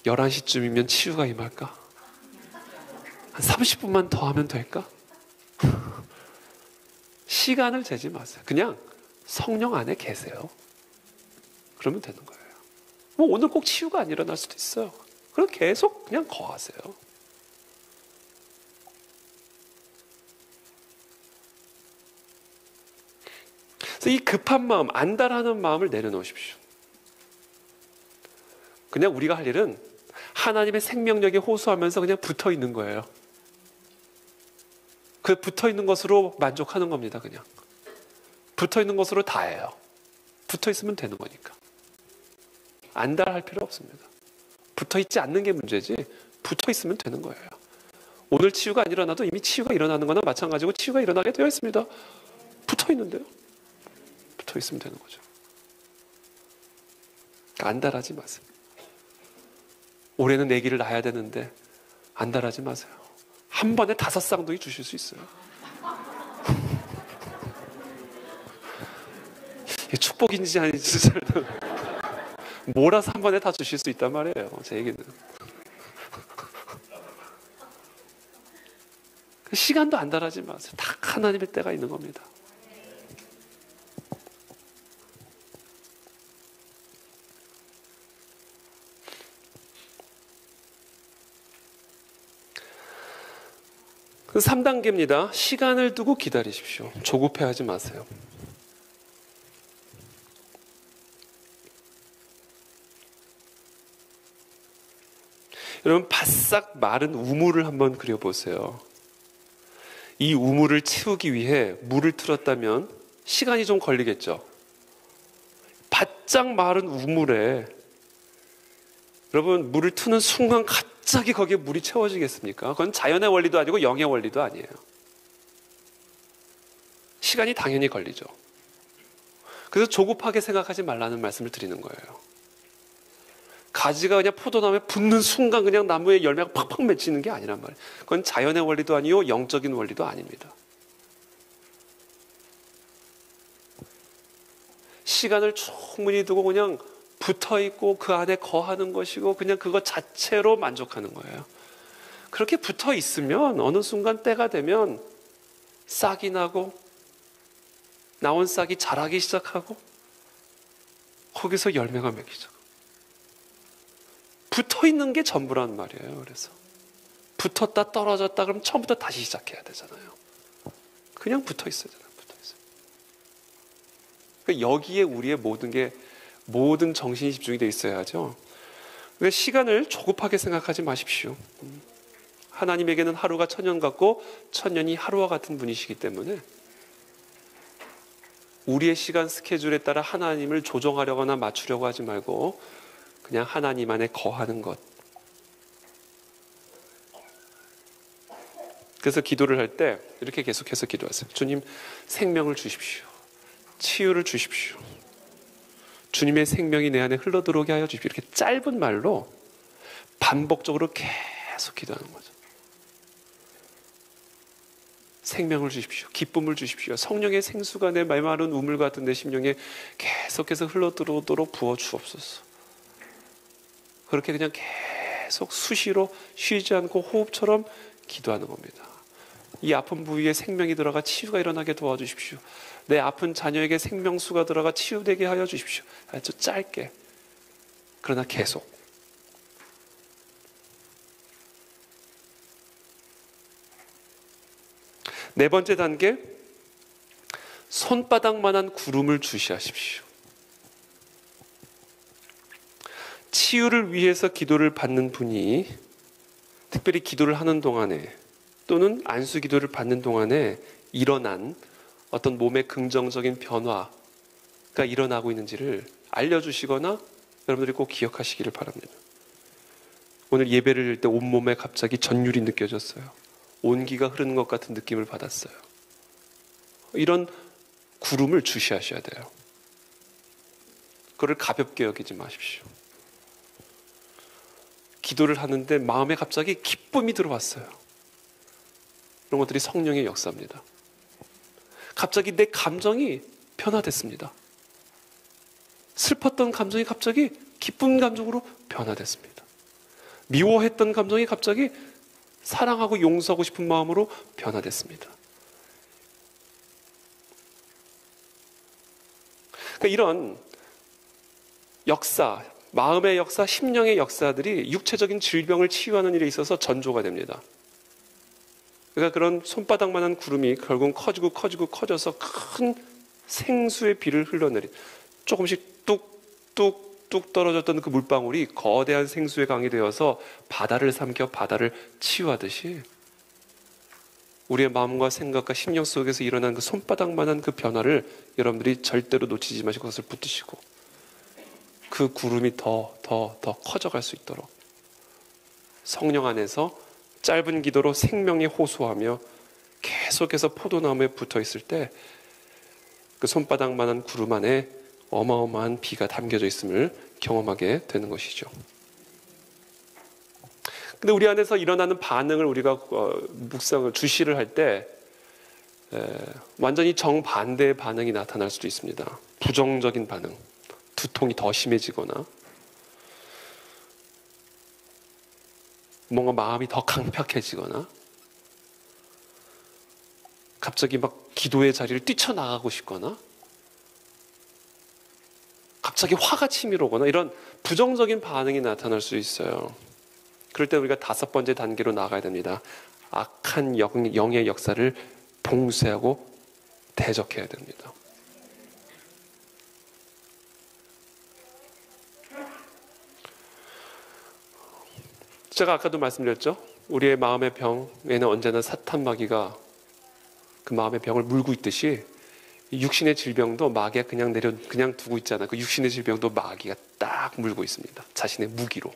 11시쯤이면 치유가 임할까? 한 30분만 더 하면 될까? 시간을 재지 마세요. 그냥 성령 안에 계세요. 그러면 되는 거예요. 뭐 오늘 꼭 치유가 안 일어날 수도 있어요. 그럼 계속 그냥 거하세요. 그래서 이 급한 마음, 안달하는 마음을 내려놓으십시오. 그냥 우리가 할 일은 하나님의 생명력에 호소하면서 그냥 붙어 있는 거예요. 그 붙어 있는 것으로 만족하는 겁니다. 그냥 붙어 있는 것으로 다해요. 붙어 있으면 되는 거니까. 안달할 필요 없습니다. 붙어 있지 않는 게 문제지 붙어 있으면 되는 거예요. 오늘 치유가 안 일어나도 이미 치유가 일어나는 거나 마찬가지고 치유가 일어나게 되어 있습니다. 붙어 있는데요. 붙어 있으면 되는 거죠. 안달하지 마세요. 올해는 아기를 낳아야 되는데 안달하지 마세요. 한 번에 5쌍둥이 주실 수 있어요. 이게 축복인지 아닌지 몰아서 한 번에 다 주실 수 있단 말이에요. 제 얘기는. 시간도 안달하지 마세요. 딱 하나님의 때가 있는 겁니다. 그 3단계입니다. 시간을 두고 기다리십시오. 조급해하지 마세요. 여러분, 바싹 마른 우물을 한번 그려보세요. 이 우물을 채우기 위해 물을 틀었다면 시간이 좀 걸리겠죠. 바짝 마른 우물에 여러분, 물을 트는 순간 갑자기 거기에 물이 채워지겠습니까? 그건 자연의 원리도 아니고 영의 원리도 아니에요. 시간이 당연히 걸리죠. 그래서 조급하게 생각하지 말라는 말씀을 드리는 거예요. 가지가 그냥 포도나무에 붙는 순간 그냥 나무에 열매가 팍팍 맺히는 게 아니란 말이에요. 그건 자연의 원리도 아니고 영적인 원리도 아닙니다. 시간을 충분히 두고 그냥 붙어있고 그 안에 거하는 것이고 그냥 그것 자체로 만족하는 거예요. 그렇게 붙어있으면 어느 순간 때가 되면 싹이 나고 나온 싹이 자라기 시작하고 거기서 열매가 맺히죠. 붙어있는 게 전부란 말이에요. 그래서 붙었다 떨어졌다 그러면 처음부터 다시 시작해야 되잖아요. 그냥 붙어있어야 되잖아요. 붙어있어요. 그러니까 여기에 우리의 모든 정신이 집중이 되어 있어야죠. 그러니까 시간을 조급하게 생각하지 마십시오. 하나님에게는 하루가 1000년 같고 1000년이 하루와 같은 분이시기 때문에 우리의 시간 스케줄에 따라 하나님을 조정하려거나 맞추려고 하지 말고 그냥 하나님 안에 거하는 것. 그래서 기도를 할 때 이렇게 계속해서 기도하세요. 주님, 생명을 주십시오. 치유를 주십시오. 주님의 생명이 내 안에 흘러들어오게 하여 주십시오. 이렇게 짧은 말로 반복적으로 계속 기도하는 거죠. 생명을 주십시오. 기쁨을 주십시오. 성령의 생수가 내 메마른 우물 같은 내 심령에 계속해서 흘러들어오도록 부어 주옵소서. 그렇게 그냥 계속 수시로 쉬지 않고 호흡처럼 기도하는 겁니다. 이 아픈 부위에 생명이 들어가 치유가 일어나게 도와주십시오. 내 아픈 자녀에게 생명수가 들어가 치유되게 하여 주십시오. 아주 짧게, 그러나 계속. 네 번째 단계, 손바닥만한 구름을 주시하십시오. 치유를 위해서 기도를 받는 분이 특별히 기도를 하는 동안에 또는 안수 기도를 받는 동안에 일어난 어떤 몸의 긍정적인 변화가 일어나고 있는지를 알려주시거나 여러분들이 꼭 기억하시기를 바랍니다. 오늘 예배를 드릴 때 온몸에 갑자기 전율이 느껴졌어요. 온기가 흐르는 것 같은 느낌을 받았어요. 이런 구름을 주시하셔야 돼요. 그걸 가볍게 여기지 마십시오. 기도를 하는데 마음에 갑자기 기쁨이 들어왔어요. 이런 것들이 성령의 역사입니다. 갑자기 내 감정이 변화됐습니다. 슬펐던 감정이 갑자기 기쁜 감정으로 변화됐습니다. 미워했던 감정이 갑자기 사랑하고 용서하고 싶은 마음으로 변화됐습니다. 그러니까 이런 역사, 마음의 역사, 심령의 역사들이 육체적인 질병을 치유하는 일에 있어서 전조가 됩니다. 그러니까 그런 손바닥만한 구름이 결국 커져서 큰 생수의 비를 흘러내린, 조금씩 뚝뚝뚝 떨어졌던 그 물방울이 거대한 생수의 강이 되어서 바다를 삼켜 바다를 치유하듯이 우리의 마음과 생각과 심령 속에서 일어난 그 손바닥만한 그 변화를 여러분들이 절대로 놓치지 마시고 그것을 붙드시고 그 구름이 더 커져갈 수 있도록 성령 안에서 짧은 기도로 생명에 호소하며 계속해서 포도나무에 붙어 있을 때 그 손바닥만한 구름 안에 어마어마한 비가 담겨져 있음을 경험하게 되는 것이죠. 근데 우리 안에서 일어나는 반응을 우리가 묵상을 주시를 할 때 완전히 정반대의 반응이 나타날 수도 있습니다. 부정적인 반응, 두통이 더 심해지거나 뭔가 마음이 더 강팍해지거나 갑자기 막 기도의 자리를 뛰쳐나가고 싶거나 갑자기 화가 치밀어오거나 이런 부정적인 반응이 나타날 수 있어요. 그럴 때 우리가 5번째 단계로 나가야 됩니다. 악한 영의 역사를 봉쇄하고 대적해야 됩니다. 제가 아까도 말씀드렸죠. 우리의 마음의 병에는 언제나 사탄 마귀가 그 마음의 병을 물고 있듯이 육신의 질병도 마귀가 그냥 두고 있잖아요. 그 육신의 질병도 마귀가 딱 물고 있습니다. 자신의 무기로.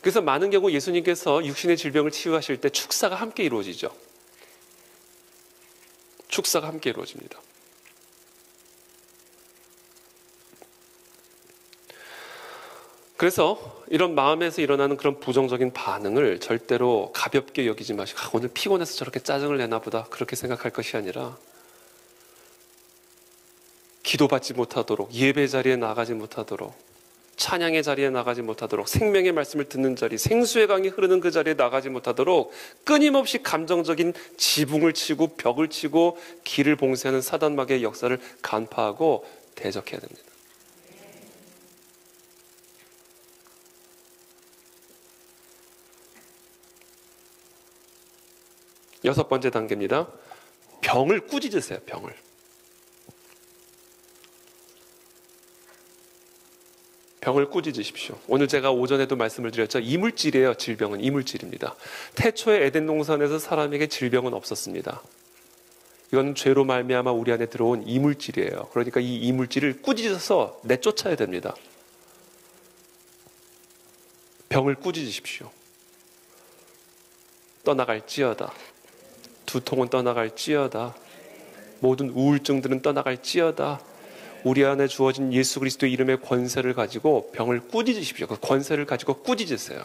그래서 많은 경우 예수님께서 육신의 질병을 치유하실 때 축사가 함께 이루어지죠. 축사가 함께 이루어집니다. 그래서 이런 마음에서 일어나는 그런 부정적인 반응을 절대로 가볍게 여기지 마시고 오늘 피곤해서 저렇게 짜증을 내나 보다 그렇게 생각할 것이 아니라 기도받지 못하도록, 예배 자리에 나가지 못하도록, 찬양의 자리에 나가지 못하도록, 생명의 말씀을 듣는 자리, 생수의 강이 흐르는 그 자리에 나가지 못하도록 끊임없이 감정적인 지붕을 치고 벽을 치고 길을 봉쇄하는 사단 마귀의 역사를 간파하고 대적해야 됩니다. 여섯 번째 단계입니다. 병을 꾸짖으세요. 병을 꾸짖으십시오. 오늘 제가 오전에도 말씀을 드렸죠. 이물질이에요. 질병은 이물질입니다. 태초에 에덴 동산에서 사람에게 질병은 없었습니다. 이건 죄로 말미암아 우리 안에 들어온 이물질이에요. 그러니까 이 이물질을 꾸짖어서 내쫓아야 됩니다. 병을 꾸짖으십시오. 떠나갈지어다. 두통은 떠나갈지어다. 모든 우울증들은 떠나갈지어다. 우리 안에 주어진 예수 그리스도의 이름의 권세를 가지고 병을 꾸짖으십시오. 그 권세를 가지고 꾸짖으세요.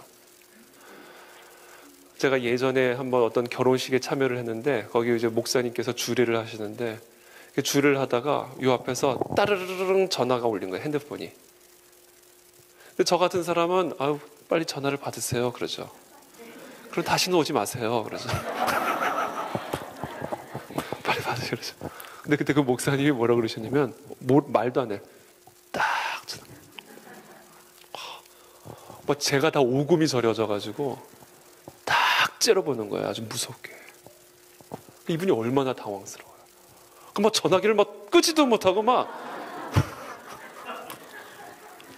제가 예전에 한번 어떤 결혼식에 참여를 했는데 거기 이제 목사님께서 주례를 하시는데 주례를 하다가 이 앞에서 따르르릉 전화가 울린 거예요. 핸드폰이. 근데 저 같은 사람은 아유 빨리 전화를 받으세요. 그러죠. 그럼 다시는 오지 마세요. 그러죠. 빨리 받으세요. 그러죠. 근데 그때 그 목사님이 뭐라고 그러셨냐면 말도 안 해. 딱 뭐 제가 다 오금이 저려져가지고 딱 째려보는 거예요. 아주 무섭게. 이분이 얼마나 당황스러워요. 그럼 막 전화기를 막 끄지도 못하고 막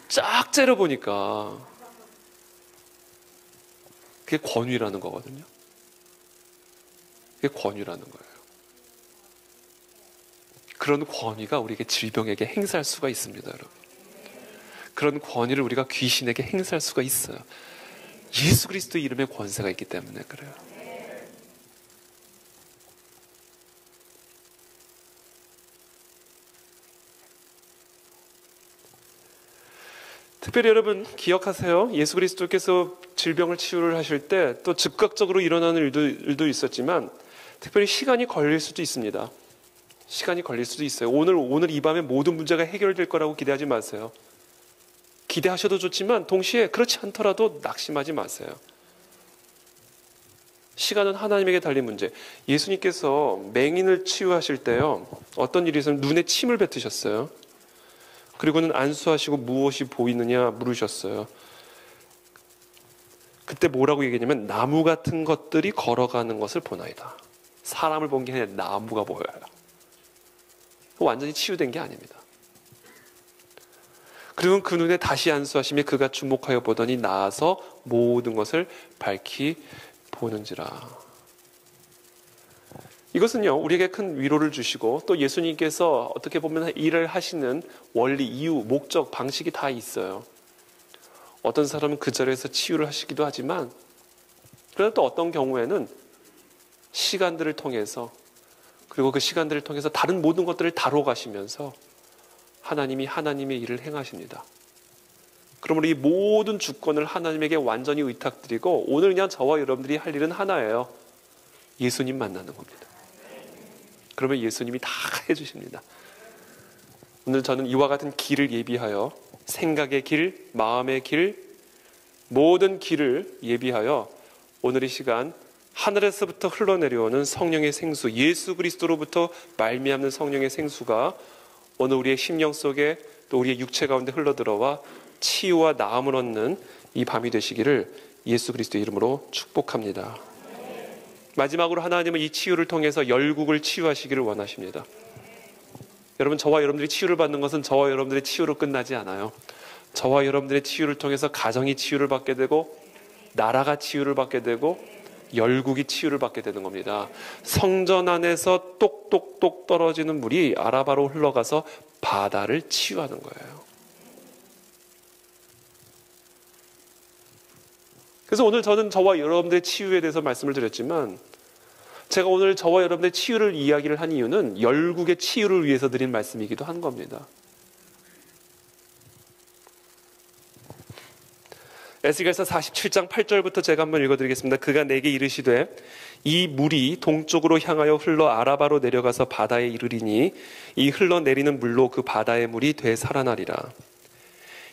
쫙 째려보니까 그게 권위라는 거거든요. 그게 권위라는 거예요. 그런 권위가 우리에게 질병에게 행사할 수가 있습니다, 여러분. 그런 권위를 우리가 귀신에게 행사할 수가 있어요. 예수 그리스도의 이름에 권세가 있기 때문에 그래요. 특별히 여러분 기억하세요. 예수 그리스도께서 질병을 치유를 하실 때 또 즉각적으로 일어나는 일도 있었지만 특별히 시간이 걸릴 수도 있습니다. 시간이 걸릴 수도 있어요. 오늘 이 밤에 모든 문제가 해결될 거라고 기대하지 마세요. 기대하셔도 좋지만 동시에 그렇지 않더라도 낙심하지 마세요. 시간은 하나님에게 달린 문제. 예수님께서 맹인을 치유하실 때요, 어떤 일이 있으면 눈에 침을 뱉으셨어요. 그리고는 안수하시고 무엇이 보이느냐 물으셨어요. 그때 뭐라고 얘기했냐면 나무 같은 것들이 걸어가는 것을 보나이다. 사람을 본 게 아니라 나무가 보여요. 완전히 치유된 게 아닙니다. 그리고 그 눈에 다시 안수하시며 그가 주목하여 보더니 나아서 모든 것을 밝히 보는지라. 이것은요, 우리에게 큰 위로를 주시고 또 예수님께서 어떻게 보면 일을 하시는 원리, 이유, 목적, 방식이 다 있어요. 어떤 사람은 그 자리에서 치유를 하시기도 하지만 그러나 또 어떤 경우에는 시간들을 통해서, 그리고 그 시간들을 통해서 다른 모든 것들을 다뤄 가시면서 하나님이 하나님의 일을 행하십니다. 그러므로 이 모든 주권을 하나님에게 완전히 의탁드리고 오늘 그냥 저와 여러분들이 할 일은 하나예요. 예수님 만나는 겁니다. 그러면 예수님이 다 해주십니다. 오늘 저는 이와 같은 길을 예비하여 생각의 길, 마음의 길, 모든 길을 예비하여 오늘 이 시간 하늘에서부터 흘러내려오는 성령의 생수, 예수 그리스도로부터 말미암는 성령의 생수가 오늘 우리의 심령 속에 또 우리의 육체 가운데 흘러들어와 치유와 나음을 얻는 이 밤이 되시기를 예수 그리스도의 이름으로 축복합니다. 마지막으로 하나님은 이 치유를 통해서 열국을 치유하시기를 원하십니다. 여러분, 저와 여러분들이 치유를 받는 것은 저와 여러분들의 치유로 끝나지 않아요. 저와 여러분들의 치유를 통해서 가정이 치유를 받게 되고 나라가 치유를 받게 되고 열국이 치유를 받게 되는 겁니다. 성전 안에서 똑똑똑 떨어지는 물이 아라바로 흘러가서 바다를 치유하는 거예요. 그래서 오늘 저는 저와 여러분들의 치유에 대해서 말씀을 드렸지만 제가 오늘 저와 여러분들의 치유를 이야기를 한 이유는 열국의 치유를 위해서 드린 말씀이기도 한 겁니다. 에스겔서 47장 8절부터 제가 한번 읽어드리겠습니다. 그가 내게 이르시되 이 물이 동쪽으로 향하여 흘러 아라바로 내려가서 바다에 이르리니 이 흘러내리는 물로 그 바다의 물이 되살아나리라.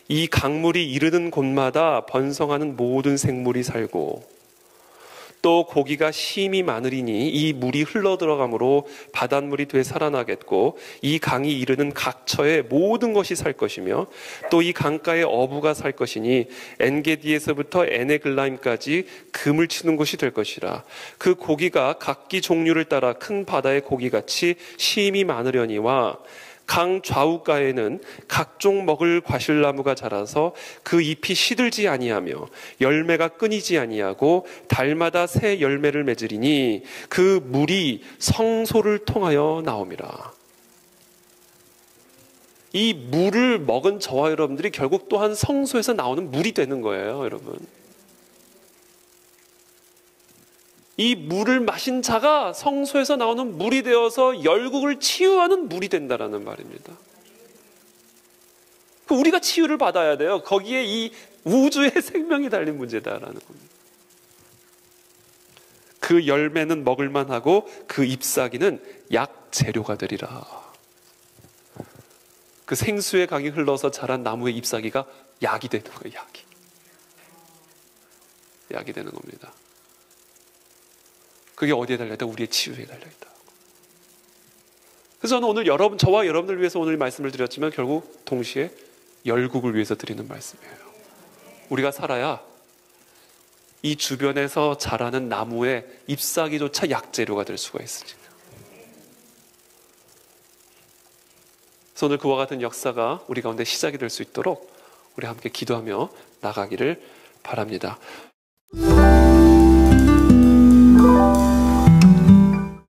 이 강물이 이르는 곳마다 번성하는 모든 생물이 살고 또 고기가 심이 많으리니 이 물이 흘러들어가므로 바닷물이 되살아나겠고 이 강이 이르는 각처에 모든 것이 살 것이며 또 이 강가에 어부가 살 것이니 엔게디에서부터 에네글라임까지 금을 치는 곳이 될 것이라. 그 고기가 각기 종류를 따라 큰 바다의 고기같이 심이 많으려니와 강 좌우가에는 각종 먹을 과실나무가 자라서 그 잎이 시들지 아니하며 열매가 끊이지 아니하고 달마다 새 열매를 맺으리니 그 물이 성소를 통하여 나옴이라. 이 물을 먹은 저와 여러분들이 결국 또한 성소에서 나오는 물이 되는 거예요, 여러분. 이 물을 마신 자가 성소에서 나오는 물이 되어서 열국을 치유하는 물이 된다라는 말입니다. 우리가 치유를 받아야 돼요. 거기에 이 우주의 생명이 달린 문제다라는 겁니다. 그 열매는 먹을만 하고 그 잎사귀는 약 재료가 되리라. 그 생수의 강이 흘러서 자란 나무의 잎사귀가 약이 되는 거예요. 약이 되는 겁니다. 그게 어디에 달려있다? 우리의 치유에 달려있다. 그래서 저는 오늘 저와 여러분들 위해서 오늘 말씀을 드렸지만 결국 동시에 열국을 위해서 드리는 말씀이에요. 우리가 살아야 이 주변에서 자라는 나무의 잎사귀조차 약재료가 될 수가 있으니까. 그래서 오늘 그와 같은 역사가 우리 가운데 시작이 될 수 있도록 우리 함께 기도하며 나가기를 바랍니다.